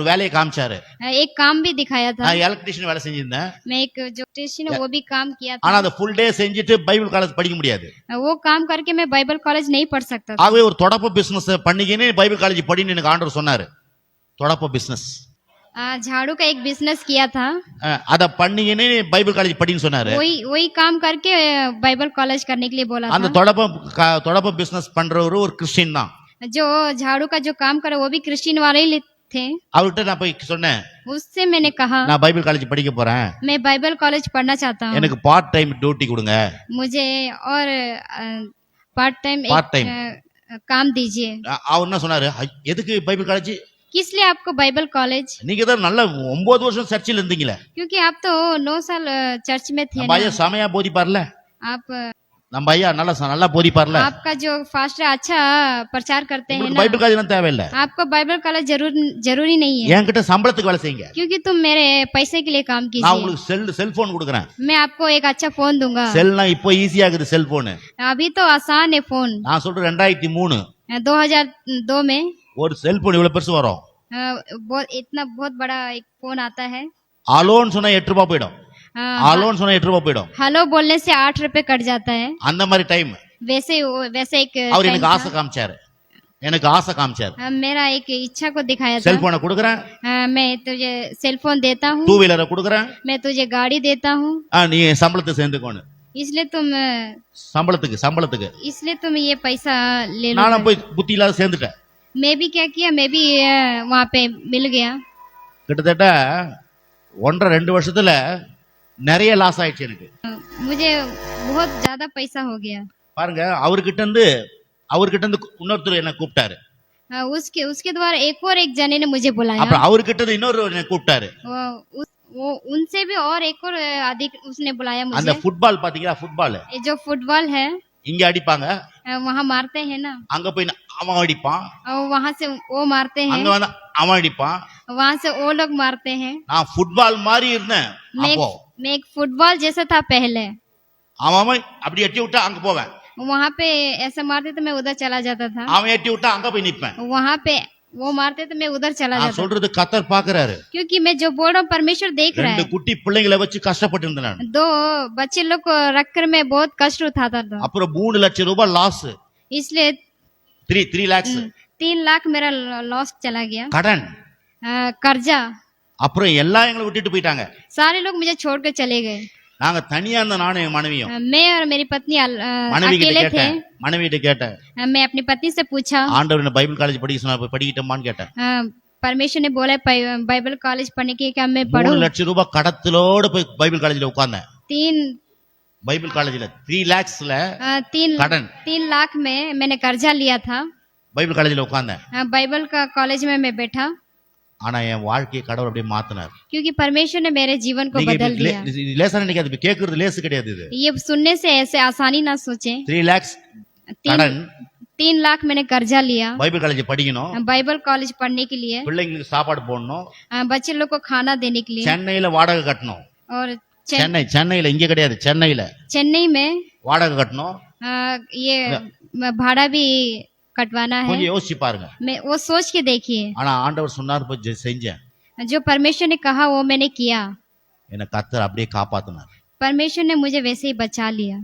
வேலையை காமிச்சாரு. एक काम भी दिखाया था। நான் எலக்ட்ரிஷியன் வேலை செஞ்சிருந்தேன். मैं एक जो टेक्नीशियन वो भी काम किया था। ஆனா அந்த ஃபுல் டே செஞ்சுட்டு பைபிள் காலேஜ் படிக்க முடியாது. वो काम करके मैं बाइबल कॉलेज नहीं पढ़ सकता था। ஆகவே ஒரு தொடப்ப பிசினஸ் பண்ணிக்கினே பைபிள் காலேஜ் படின்னு எனக்கு ஆண்டவர் சொன்னாரு. தொடப்ப பிசினஸ் झाड़ू का एक बिजनेस किया था, அத பண்ணீங்கன்னு பைபிள் காலேஜ் படின்னு சொன்னாரு. वही वही काम करके बाइबल कॉलेज करने के लिए बोला அந்த था। தொடப்பம் பிசினஸ் பண்றவரு ஒரு கிறிஸ்டியன் தான். जो झाड़ू का जो काम करे वो भी क्रिश्चियन वाले ही थे। அவர்கிட்ட நான் போய் சொன்னேன், उससे मैंने कहा நான் பைபிள் காலேஜ் படிக்க போறேன், मैं बाइबल कॉलेज पढ़ना चाहता हूँ, எனக்கு பார்ட் டைம் டியூட்டி கொடுங்க, मुझे और पार्ट टाइम Part time. काम दीजिए। அவர் என்ன சொன்னாரு, எதுக்கு பைபிள் காலேஜ், किस लिए आपको बाइबल कॉलेज? நீங்க தான் நல்ல 9 வருஷம் சர்ச்சில் இருந்தீங்களே, क्योंकि आप तो 9 साल चर्च में थे நம்ம ஐயா ना। சமயா போதிப்பார்ல, आप நம்ம ஐயா நல்லா போதிப்பார்ல, आपका जो फास्टर अच्छा प्रचार करते हैं உங்களுக்கு ना, பைபிள் காலேஜ் தேவையில்லை, आपको बाइबल कॉलेज जरूरी नहीं है, என்கிட்ட சம்பளத்துக்கு வேலை செய்யுங்க, क्योंकि तुम मेरे पैसे के लिए काम நான் कीजिए, உங்களுக்கு செல்போன் கொடுக்குறேன். मैं आपको एक अच्छा फोन दूंगा। செல்னா இப்போ ஈஸியா இருக்குது செல்போன். अभी तो आसान है फोन। நான் சொல்றேன் 2003 2002 में ஒரு செல்போன் இவ்வளவு பெருசு வரும். बहुत बड़ा एक फोन आता है। அலோன்னு சொன்னா 8 ரூபாய் போயிடும், அலோன்னு சொன்னா 8 ரூபாய் போயிடும். हेलो बोलने से 8 रुपए कट जाता है। அந்த மாதிரி டைம் वैसे एक அவர் time எனக்கு था। ஆசை காமிச்சாரு, எனக்கு ஆசை காமிச்சாரு. मेरा एक इच्छा को दिखाया था। செல்போனை கொடுக்குறேன், मैं तुझे सेलफोन देता हूँ, 2 வீலரை கொடுக்குறேன், मैं तुझे गाड़ी देता हूँ, நீ என் சம்பளத்தை சேர்ந்துக்கோன்னு. इसलिए तुम சம்பளத்துக்கு ये पैसा ले लो। நானும் போய் புத்தி இல்லாத சேர்ந்துட்டேன். मैं भी क्या किया, मैं भी वहाँ पे मिल गया। கிட்டத்தட்ட 1.5-2 வருஷத்துல நிறைய லாஸ் ஆயிடுச்சு எனக்கு. मुझे बहुत ज्यादा पैसा हो गया। பாருங்க, அவர்கிட்ட இருந்து இன்னொருத்தர் என்ன கூப்பிட்டாரு, उसके द्वारा एक जने ने मुझे बुलाया, அப்புறம் அவர்கிட்ட இருந்து இன்னொரு என்ன கூப்பிட்டாரு. वो उनसे भी और एक और अधिक उसने बुलाया அந்த मुझे। ஃபுட்பால் பாத்தீங்களா, ஃபுட்பால் ये जो फुटबॉल है இங்க அடிப்பாங்க, वहाँ मारते हैं ना, அங்க போய் அவன் அடிப்பான், और वहाँ से वो मारते हैं, அங்க வந்து அவன் அடிப்பான். वहाँ से वो लोग मारते हैं। நான் ஃபுட்பால் மாதிரி இருந்தேன் அப்போ. मैं एक फुटबॉल जैसा था पहले। அவன் அப்படி எட்டி விட்டா அங்க போவேன், वहाँ पे ऐसा मारते तो मैं उधर चला जाता था, அவன் எட்டி விட்டா அங்க போய் நிப்பேன். वहाँ पे वो मारते तो मैं उधर चला நான் जाता। சொல்றது கத்தர் பாக்குறாரு. क्योंकि मैं जो बोल रहा हूँ परमेश्वर देख रहा 2 है। குட்டி பிள்ளைங்களை வச்சு கஷ்டப்பட்டு இருந்தேன் நான். 2 बच्चे लोग को रखकर मैं बहुत कष्ट उठाता था, அப்புறம் 3 லட்சம் ரூபாய் லாஸ், इसलिए 3 lakhs 3 लाख मेरा लॉस चला गया, கடன். कर्जा। அப்புறம் எல்லாம் எங்களை விட்டுட்டு போயிட்டாங்க. सारे लोग मुझे छोड़कर चले गए। நாங்க தனியா இருந்த நானும் என் மனைவியும். मैं और मेरी पत्नी மனைவி अकेले थे। கிட்ட கேட்டேன், मैं अपनी पत्नी से पूछा, ஆண்டவர் என்ன பைபிள் காலேஜ் படிக்க சொன்னா போய் படிக்கட்டுமான்னு கேட்டேன். परमेश्वर ने बोला बाइबल कॉलेज पढ़ने के क्या मैं 3 पढ़ूं? லட்சம் ரூபாய் கடத்திலோட போய் பைபிள் காலேஜ்ல உட்கார்ந்தேன். 3 பைபிள் காலேஜ்ல 3 lakhsல கடன். 3 लाख में मैंने कर्जा लिया था। பைபிள் காலேஜ்ல உட்கார்ந்தேன். बाइबल का कॉलेज में मैं बैठा, ஆனா என் வாழ்க்கையை கடவுள் அப்படியே மாத்தினார். क्योंकि परमेश्वर ने मेरे जीवन को बदल दिया। லேசா நினைக்காது, கேக்குறது லேசு கிடையாது இது. ये सुनने से ऐसे आसानी ना सोचे। 3 lakhs கடன், 3 लाख मैंने कर्जा लिया பைபிள் காலேஜ் படிக்கணும், बाइबल कॉलेज पढ़ने के लिए, பிள்ளைங்களுக்கு சாப்பாடு போடணும், बच्चे लोग को खाना देने के लिए, சென்னையில வாடகை கட்டணும். और சென்னையில இங்க கிடையாது, चेन्नई में வாடகை கட்டணும். ये भाड़ा भी कटवाना है। கொஞ்சம் யோசிச்சு பாருங்க. मैं वो सोच के देखिए, ஆனா ஆண்டவர் சொன்னார் போய் செஞ்சேன். जो परमेश्वर ने कहा वो मैंने किया। என்ன கர்த்தர் அப்படியே காப்பாத்தினார். परमेश्वर ने मुझे वैसे ही बचा लिया,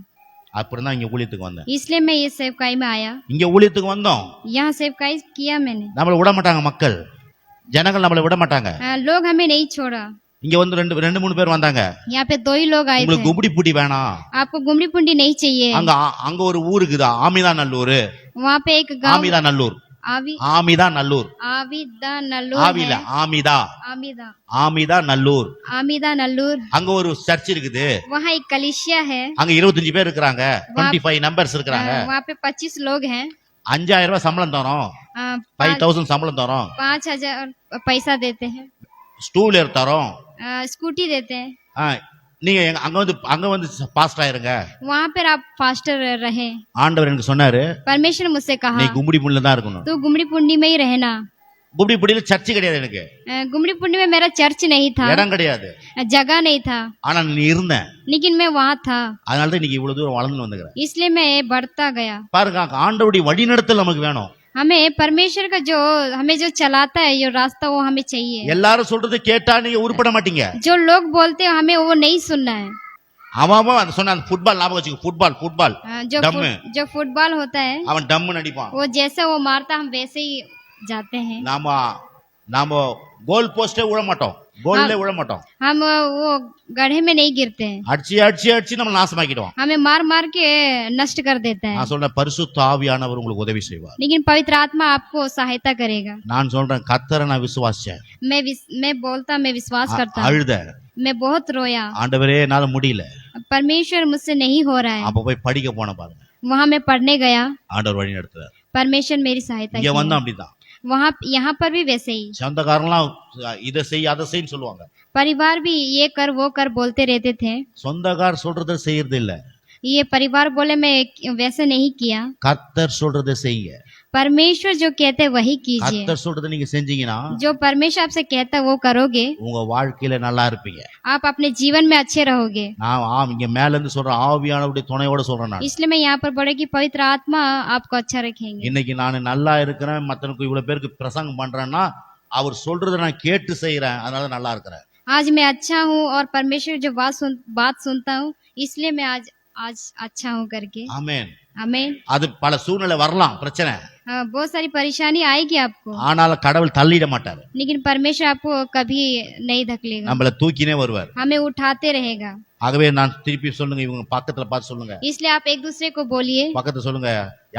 அப்புறம் தான் இங்க ஊழியத்துக்கு வந்தேன். इसलिए मैं ये सेवकाई में आया। இங்க ஊழியத்துக்கு வந்தோம், यहाँ सेवकाई किया मैंने। நம்மள விட மாட்டாங்க மக்கள், ஜனங்கள் நம்மள விட மாட்டாங்க. लोग हमें नहीं छोड़ा। இங்க வந்து 2-3 பேர் வந்தாங்க. यहाँ पे 2 ही लोग आए थे। உங்களுக்கு கும்படி புடி வேணாம், आपको गुमड़ी पुंडी नहीं चाहिए। அங்க ஒரு ஊர் இருக்குது, ஆமிதா நல்லூர். वहाँ पे एक गांव ஆமிதா நல்லூர், आविदा நல்லூர், नल्लूर है। ஆமிதா நல்லூர். आमिदा नल्लूर, அங்க ஒரு சர்ச் இருக்குது, वहाँ एक कलिसिया है। அங்க 25 பேர் இருக்காங்க, 25 நம்பர்ஸ் இருக்காங்க. वहाँ पे 25 लोग हैं। 5000 ரூபாய் சம்பளம் தரோம், 5000 சம்பளம் தரோம், 5000 पैसा देते हैं, ஸ்டூலர் தரோம், स्कूटी देते हैं। நீங்க அங்க வந்து பாஸ்டர் ஆயிருங்க. वहाँ पर आप फास्टर रहे। ஆண்டவர் எனக்கு சொன்னாரு, परमेश्वर ने मुझसे कहा நீ கும்படி புண்ணில தான் இருக்கணும். तू गुमड़ी पुंडी में ही रहना। கும்படி புண்ணில சர்ச் கிடையாது, எனக்கு गुमड़ी पुंडी में मेरा चर्च नहीं था, இடம் கிடையாது, जगह नहीं था, ஆனா நீ இருந்த. लेकिन मैं वहाँ था, அதனால தான் இன்னைக்கு இவ்வளவு தூரம் வளர்ந்து வந்துக்கிறேன். इसलिए मैं बढ़ता गया। பாருங்க, ஆண்டவருடைய வழிநடத்தல் நமக்கு வேணும். हमें परमेश्वर का हमें जो चलाता है, जो रास्ता वो हमें चाहिए। எல்லாரும் சொல்றது கேட்டா நீங்க உருப்பட மாட்டீங்க। जो लोग बोलते हैं हमें वो नहीं सुनना है। அவன் சொன்ன ஃபுட்பால் ஞாபகம் வச்சுக்கோ, ஃபுட்பால் जो फुटबॉल होता है, அவன் டம்னு அடிப்பான், वो जैसे वो मारता हम वैसे ही जाते हैं। நாம கோல் போஸ்டே விழ மாட்டோம், கோல்லே விழ மாட்டோம். हम वो गड्ढे में नहीं गिरते हैं, அடிச்சு அடிச்சு அடிச்சு நம்ம நாசமாக்கிடுவோம். हमें मार मार के नष्ट कर देता है। நான் சொல்றேன் பரிசுத்த ஆவியானவர் உங்களுக்கு உதவி செய்வார். लेकिन पवित्र आत्मा आपको सहायता करेगा। நான் சொல்றேன் கர்த்தரை நான் விசுவாசிச்சேன், मैं विश्वास करता हूँ, அழுத, मैं बहुत रोया, ஆண்டவரே என்னால முடியல, परमेश्वर मुझसे नहीं हो रहा है। அப்ப போய் படிக்க போன பாருங்க, वहां मैं पढ़ने गया, ஆண்டவர் வழி நடத்துறார். परमेश्वर मेरी सहायता இங்க की। வந்து அப்படிதான் वहां यहाँ पर भी वैसे ही சொந்தக்காரன்லாம் இதை செய் அதை செய்ன்னு சொல்லுவாங்க, परिवार भी ये कर वो कर बोलते रहते थे। சொந்தக்கார் சொல்றதை செய்யறது இல்ல, ये परिवार बोले मैं वैसे नहीं किया, கர்த்தர் சொல்றதை செய்யுங்க. परमेश्वर जो कहते वही कीजिए। கர்த்தர் சொல்றதை நீங்க செஞ்சீங்கன்னா जो परमेश्वर आपसे कहता वो करोगे, உங்க வாழ்க்கையில நல்லா இருப்பீங்க. आप अपने जीवन में अच्छे रहोगे। நான் இங்க மேல இருந்து சொல்றேன், ஆவியானவருடைய துணையோட சொல்றேன். நான் इसलिए मैं यहाँ पर बोले कि पवित्र आत्मा आपको अच्छा रखेंगे। இன்னைக்கு நான் நல்லா இருக்கிறேன், மத்தனுக்கு இவ்வளவு பேருக்கு பிரசங்கம் பண்றேன்னா அவர் சொல்றதை நான் கேட்டு செய்யறேன், அதனால நல்லா இருக்கிறேன். आज मैं अच्छा हूँ और परमेश्वर जो बात सुनता हूँ, इसलिए मैं आज अच्छा हूँ करके। ஆமென். आमीन। அது பல சூழ்நிலை வரலாம், பிரச்சனை, बहुत सारी परेशानी आएगी आपको, ஆனாலும் கடவுள் தள்ளிட மாட்டாரு, लेकिन परमेश्वर आपको कभी नहीं धकेलेगा, நம்மள தூக்கினே வருவார். हमें उठाते रहेगा। ஆகவே நான் திருப்பி சொல்லுங்க, இவங்க பக்கத்துல பார்த்து சொல்லுங்க, इसलिए आप एक दूसरे को बोलिए, பக்கத்துல சொல்லுங்க,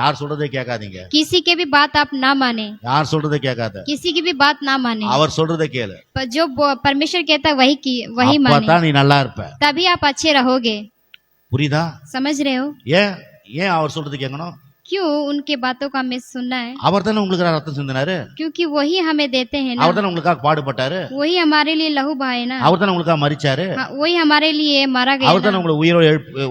யார் சொல்றதை கேட்காதீங்க, किसी के भी बात आप ना माने, யார் சொல்றதை கேட்காத, किसी की भी बात ना माने, அவர் சொல்றதை கேளு. पर जो परमेश्वर कहता है वही माने, அப்பதான் நீ நல்லா இருப்ப. तभी आप अच्छे रहोगे। புரியுதா? समझ रहे हो? ஏன் ஏன் அவர் சொல்றது கேட்கணும்? क्यों उनके बातों का हमें सुनना है? அவர் தானே உங்களுக்கு ரத்தம் சிந்தினாரு, क्योंकि वही हमें देते हैं ना, அவர் தானே உங்களுக்காக பாடுபட்டாரு, वही हमारे लिए लहू बहाए ना, அவர் தானே உங்களுக்காக மரிச்சாரு, हाँ, वही हमारे लिए मारा गया அவர் தானே ना, உங்களை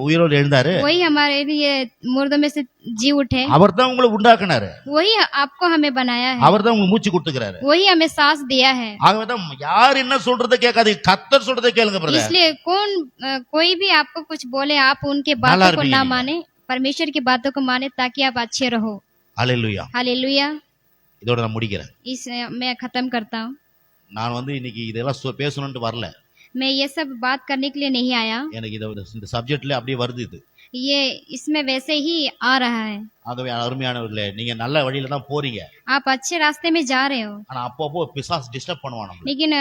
உயிரோடு எழுந்தாரு, वही हमारे लिए मुर्दों में से जी उठे, அவர் தான் உங்களை உண்டாக்குனாரு, वही आपको हमें बनाया है, அவர் தான் உங்களுக்கு மூச்சு கொடுத்துக்கிறாரு. वही हमें सांस दिया है। ஆகவேதான் யார் என்ன சொல்றதை கேட்காதீங்க, கர்த்தர் சொல்றதை கேளுங்க பிரதர். इसलिए कोई भी आपको कुछ बोले, आप उनके நல்லா बातों को இருப்பீங்க ना நீங்க. माने, परमेश्वर की बातों को माने, ताकि आप अच्छे रहो। அல்லேலூயா. हालेलुया। இதோட நான் முடிக்கிறேன். इस मैं खत्म करता हूँ। நான் இன்னைக்கு இதெல்லாம் பேசணும்னு வரல, मैं ये सब बात करने के लिए नहीं आया, எனக்கு இந்த சப்ஜெக்ட்ல அப்படியே வருது இது. ये इसमें वैसे ही आ रहा है। ஆகவே அருமையானவர்களே, நீங்க நல்ல வழியில தான் போறீங்க, आप अच्छे रास्ते में जा रहे हो, ஆனா அப்பப்போ பிசாசு டிஸ்டர்ப் பண்ணுவான் நம்மள. लेकिन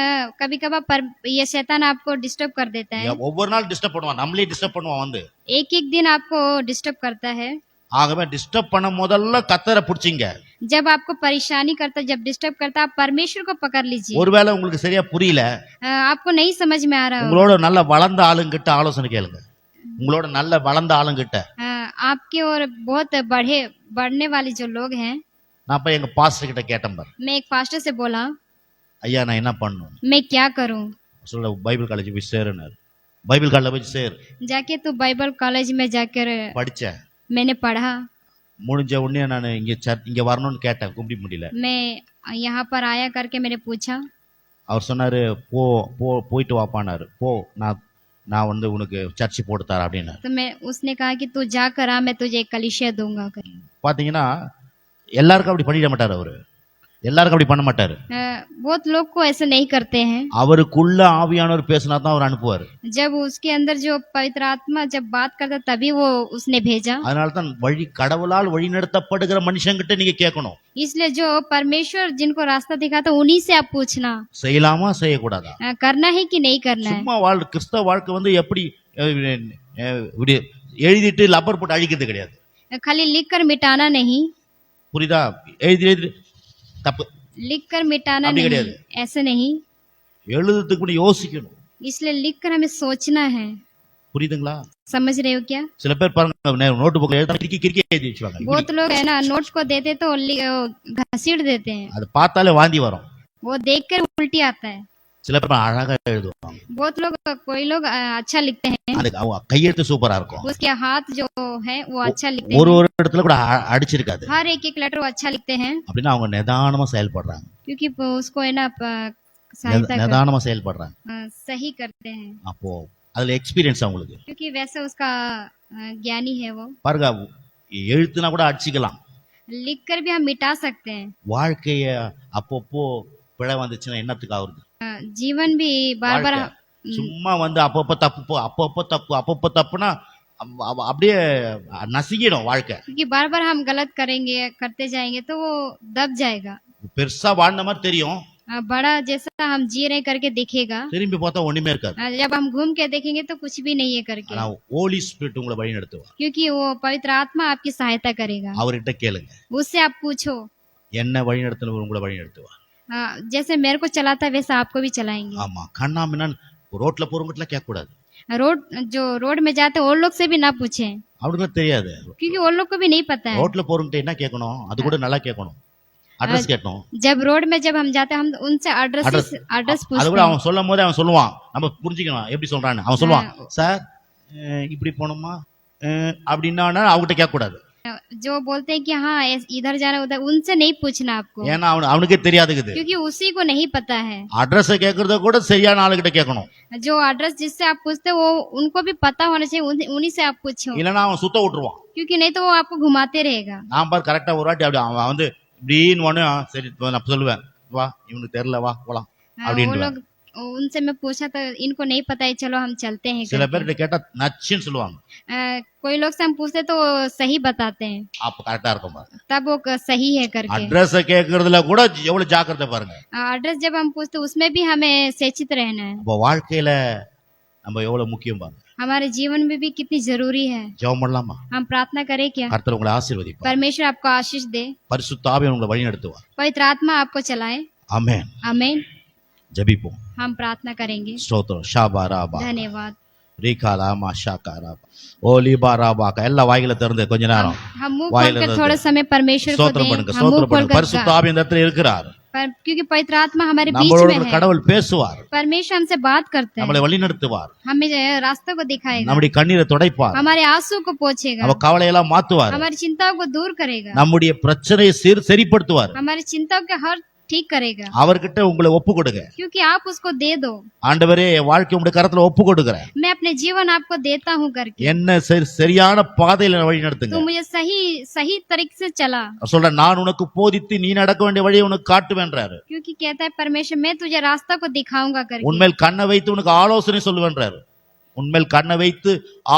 कभी कभार ये शैतान आपको डिस्टर्ब कर देता है। ஒவ்வொரு நாள் டிஸ்டர்ப் பண்ணுவான், நம்மளே டிஸ்டர்ப் பண்ணுவான் வந்து. एक एक दिन आपको डिस्टर्ब करता है। ஆகவே டிஸ்டர்ப் பண்ண முதல்ல கர்த்தரை பிடிச்சிங்க. जब आपको परेशानी करता, जब डिस्टर्ब करता, आप परमेश्वर को पकड़ लीजिए। ஒருவேளை உங்களுக்கு சரியா புரியல, आपको नहीं समझ में आ रहा हो, உங்களோட நல்ல வளர்ந்த ஆளுங்கிட்ட ஆலோசனை கேளுங்க, உங்களோட நல்ல வளர்ந்த ஆளுங்கிட்ட. आपके और बहुत बढ़ने वाले जो लोग हैं, நான் போய் எங்க பாஸ்டர் கிட்ட கேட்டேன் பாரு, मैं एक पास्टर से बोला, ஐயா நான் என்ன பண்ணணும், मैं क्या करूं? சொல்ல பைபிள் காலேஜ் போய் சேருனாரு. பைபிள் காலேஜ் போய் சேர். जाके तू बाइबल कॉलेज में जाकर படிச்சேன், मैंने पढ़ा, முடிஞ்ச உடனே நான் இங்க வரணும்னு கேட்டேன், கூப்பிட முடியல. मैं यहाँ पर आया करके मैंने पूछा, அவர் சொன்னாரு போயிட்டு வாப்பானாரு, போ நான் உனக்கு சர்ச்சு போட்டு தரேன் அப்படின்னு. तो मैं उसने कहा कि तू जाकर आ, मैं तुझे एक कलीसिया दूंगा कर। பாத்தீங்கன்னா எல்லாருக்கும் அப்படி பண்ணிட மாட்டாரு அவரு, எல்லாருக்கும் அப்படி பண்ண மாட்டாரு. बहुत लोग को ऐसे नहीं करते हैं। அவருக்குள்ள ஆவியானவர் பேசினா தான் அவர் அனுப்புவாரு. जब उसके अंदर जो पवित्र आत्मा जब बात करता, तभी वो उसने भेजा। அதனால தான் கடவுளால் வழி நடத்தப்படுகிற மனுஷங்கிட்ட நீங்க கேட்கணும். इसलिए जो परमेश्वर जिनको रास्ता दिखाता, उन्हीं से आप पूछना, செய்யலாமா செய்யக்கூடாதா, करना है कि नहीं करना है। சும்மா கிறிஸ்தவ வாழ்க்கை எப்படி எழுதிட்டு லப்பர் போட்டு அழிக்கிறது கிடையாது. खाली लिख कर मिटाना नहीं, புரியுதா? எழுதி தப்பு, लिख कर मिटाना அப்படி नहीं, கிடையாது. ऐसे नहीं। எழுதுறதுக்கு கூட யோசிக்கணும். इसलिए लिख कर हमें सोचना है। புரியுதுங்களா? समझ रहे हो क्या? சில பேர் பாருங்க, நோட்டு புக்ல எழுத கிறுக்கி எழுதி வச்சுவாங்க. बहुत लोग है ना, नोट्स को देते तो घसीट देते हैं, அது பார்த்தாலே வாந்தி வரும். वो देख कर उल्टी आता है। சில பேர் அழகா எழுதுவாங்க, बहुत लोग, कोई लोग अच्छा लिखते हैं, அது கையெழுத்து சூப்பரா இருக்கும், उसके हाथ जो है वो अच्छा लिखते ஒரு हैं, இடத்துல கூட அடிச்சிருக்காது. हर एक लेटर वो अच्छा लिखते हैं, அப்படின்னா அவங்க நிதானமா செயல்படுறாங்க, क्योंकि उसको है ना सहायता நிதானமா செயல்படுறாங்க. सही करते हैं, அப்போ அதுல எக்ஸ்பீரியன்ஸ் அவங்களுக்கு. क्योंकि वैसे उसका ज्ञानी है वो। பாருங்க, எழுத்துனா கூட அடிச்சுக்கலாம், लिख कर भी हम मिटा सकते हैं। வாழ்க்கைய அப்பப்போ பிழை வந்துச்சுன்னா என்னத்துக்கு ஆகுது? जीवन भी बार बार சும்மா அப்பப்போ தப்புனா அப்படியே நசுங்கிடும் வாழ்க்கை. क्योंकि बार बार हम गलत करते जाएंगे तो वो दब जाएगा। பெருசா வாழ்ந்த மாதிரி தெரியும், बड़ा जैसा हम जी रहे करके दिखेगा। திரும்பி பார்த்தா ஒண்ணுமே இருக்காது. जब हम घूम के देखेंगे तो कुछ भी नहीं है करके, ஆனா ஹோலி ஸ்பிரிட் உங்களை வழி நடத்துவார். क्योंकि वो पवित्र आत्मा आपकी सहायता करेगा। அவர்கிட்ட கேளுங்க. उससे आप पूछो। என்ன வழி நடத்துனவர் உங்களை வழி நடத்துவார். जैसे मेरे को चलाता है वैसा आपको भी चलाएंगे। ஆமா, கண்ணாமினான் ரோட்ல போறவங்கட்டல கேட்க கூடாது. जो रोड में जाते हैं वो लोग से भी ना पूछें, அவங்களுக்கு தெரியாது. क्योंकि वो लोग को भी नहीं पता है। ரோட்ல போறவங்கட்ட என்ன கேட்கணும், அது கூட நல்லா கேட்கணும். அட்ரஸ் கேட்கணும். जब रोड में जब हम जाते हैं हम उनसे एड्रेस அது पूछते கூட हैं। அவன் சொல்லும் போதே அவன் சொல்லுவான், நம்ம புரிஞ்சுக்கணும் எப்படி சொல்றான்னு. அவன் சொல்லுவான், சார் இப்படி போனோமா அப்படின்னா அவங்ககிட்ட கேட்க கூடாது. जो बोलते हैं कि हाँ इधर जाना उधर, उनसे नहीं पूछना आपको, ஏன்னா அவனுக்கே தெரியாதுக்குது. क्योंकि उसी को नहीं पता है। அட்ரஸ் கேட்கறத கூட சரியான ஆளுகிட்ட கேட்கணும். जो एड्रेस जिससे आप पूछते हो वो उनको भी पता होना चाहिए, उन्हीं से आप पूछो, இல்லனா அவன் சுத்த விட்டுருவான். क्योंकि नहीं तो वो आपको घुमाते रहेगा। நான் பார் கரெக்டா ஒரு வாட்டி அப்படி அவன் வந்து இப்படின்னு ஒண்ணு சரி நான் சொல்லுவேன், வா இவனுக்கு தெரியல வா போலாம் वो அப்படின்னு. लोग उनसे मैं पूछा तो इनको नहीं पता है, चलो हम चलते हैं சில करके। பேர்கிட்ட கேட்டா நச்சுன்னு சொல்லுவாங்க. कोई लोग से हम पूछते तो सही बताते हैं, அப்ப கரெக்டா இருக்கும் பாருங்க. तब वो सही है करके। அட்ரஸ் கேட்கறதுல கூட எவ்வளவு ஜாக்கிரதை பாருங்க. एड्रेस जब हम पूछते उसमें भी हमें सचेत रहना है। அப்ப வாழ்க்கையில நம்ம எவ்வளவு முக்கியம் பாருங்க. हमारे जीवन में भी कितनी जरूरी है। ஜெபம் பண்ணலாமா? हम प्रार्थना करें क्या? கர்த்தர் உங்களை ஆசீர்வதிப்பார். परमेश्वर आपको आशीष दे, பரிசுத்த ஆவியானவர் உங்களை வழி நடத்துவார். पवित्र आत्मा आपको चलाए। ஆமென். आमीन। ஜெபிப்போம். हम प्रार्थना करेंगे। ஸ்தோத்திரம். ஷாபாராபா धन्यवाद। ரீகாலாமா ஷாகாராபா ஓலிபாராபாக எல்லா வாயில திறந்து கொஞ்ச நேரம் हम मुंह வாயில खोलकर थोड़े समय परमेश्वर को ஸ்தோத்திரம் दें। பண்ணுங்க. हम मुंह ஸ்தோத்திரம் பண்ணுங்க. खोलकर பரிசுத்த ஆவி இந்த இடத்துல இருக்கிறார். क्योंकि पवित्र आत्मा हमारे बीच நம்மளோட में है। கடவுள் பேசுவார். परमेश्वर हमसे बात करते हैं, நம்மளை வழி நடத்துவார். हमें रास्तों को दिखाएगा, நம்முடைய கண்ணீரை துடைப்பார். हमारे आंसू को पोंछेगा, நம்ம கவலையெல்லாம் மாத்துவார். हमारी चिंताओं को दूर करेगा, நம்முடைய பிரச்சனையை சரிப்படுத்துவார். हमारी चिंताओं के हर ठीक करेगा, அவர்கிட்ட உங்களை ஒப்பு கொடுங்க. क्योंकि आप उसको दे दो। ஆண்டவரே என் வாழ்க்கை உங்களுடைய கரத்துல ஒப்பு கொடுக்கிறேன். मैं अपने जीवन आपको देता हूँ करके, என்ன சரியான பாதையில வழி நடத்துங்க. तू मुझे सही तरीके से चला, சொல்ற நான் உனக்கு போதித்து நீ நடக்க வேண்டிய வழியை உனக்கு காட்டுவேன்றாரு. क्योंकि कहता है परमेश्वर मैं तुझे रास्ता को दिखाऊंगा करके। உன்மேல் கண்ணை வைத்து உனக்கு ஆலோசனை சொல்லுவேன்றாரு. உன்மேல் கண்ணை வைத்து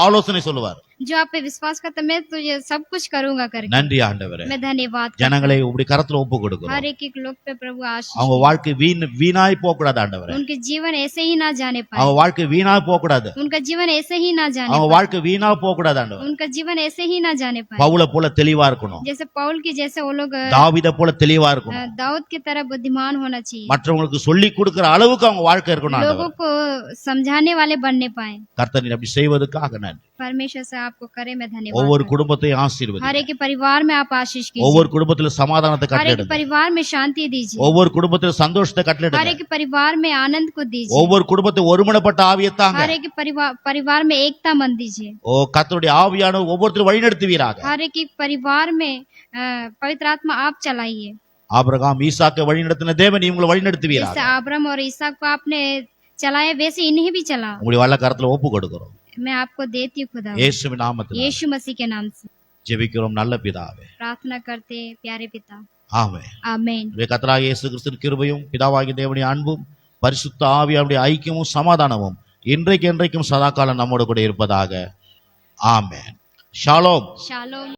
ஆலோசனை சொல்லுவார். जो आप पे विश्वास करता मैं तुझे सब कुछ करूंगा करके। நன்றி ஆண்டவரே. मैं धन्यवाद करता ஜனங்களை உங்களுடைய கரத்துல ஒப்பு हूं। கொடுக்கிறோம். हर एक लोग पे प्रभु आशीष, அவங்க வாழ்க்கை வீணாய் போக கூடாது ஆண்டவரே. उनके जीवन ऐसे ही ना जाने पाए, அவங்க வாழ்க்கை வீணாய் போக கூடாது. उनका जीवन ऐसे ही ना जाने அவங்க पाए, வாழ்க்கை வீணா போக கூடாது ஆண்டவரே. उनका जीवन ऐसे ही ना जाने पाए। பவுல போல தெளிவா இருக்கணும். जैसे पौल की जैसे वो लोग தாவீத போல தெளிவா இருக்கணும். दाऊद की तरह बुद्धिमान होना चाहिए, மற்றவங்களுக்கு சொல்லி கொடுக்கிற அளவுக்கு அவங்க வாழ்க்கை இருக்கணும் लोगों ஆண்டவரே. को समझाने वाले बनने पाए। கர்த்தர் நீர் அப்படி செய்வதற்காக நன்றி. परमेश्वर से आपको करे मैं धन्यवाद ஒவ்வொரு करती हूं। குடும்பத்தையும் हर ஆசீர்வதிங்க. एक परिवार में आप आशीष कीजिए, ஒவ்வொரு குடும்பத்தில சமாதானத்தை हर एक கட்டளையிடுங்க. परिवार में शांति दीजिए, ஒவ்வொரு குடும்பத்தில சந்தோஷத்தை हर கட்டளையிடுங்க. एक परिवार में आनंद को दीजिए, ஒவ்வொரு குடும்பத்தை ஒருமனப்பட்ட ஆவியை தாங்க. हर एक परिवार में एकता मन दीजिए, ஓ கர்த்தருடைய ஆவியானவர் ஒவ்வொருத்தரும் வழி நடத்துவீராக. हर एक परिवार में पवित्र आत्मा आप चलाइए। ஆபிரகாம் ஈசாக்கை வழி நடத்தின தேவன் இவங்களை வழி நடத்துவீராக. जैसे अब्राहम और इसहाक को आपने चलाया वैसे इन्हें भी चला। உங்களுடைய வல்ல கரத்துல ஒப்பு கொடுக்கிறோம். मैं आपको देती हूँ खुदा, இயேசுவின் நாமத்தில் यीशु मसीह के नाम से ஜெபிக்கிறோம் நல்ல பிதாவே. प्रार्थना करते प्यारे पिता, ஆமென். आमीन। கர்த்தராகிய இயேசு கிறிஸ்துவின் கிருபையும் பிதாவாகிய தேவனுடைய அன்பும் பரிசுத்த ஆவியாருடைய ஐக்கியமும் சமாதானமும் இன்றைக்கு என்றைக்கும் சதாகாலம் நம்மோடு கூட இருப்பதாக. ஆமென். ஷாலோம். शालोम।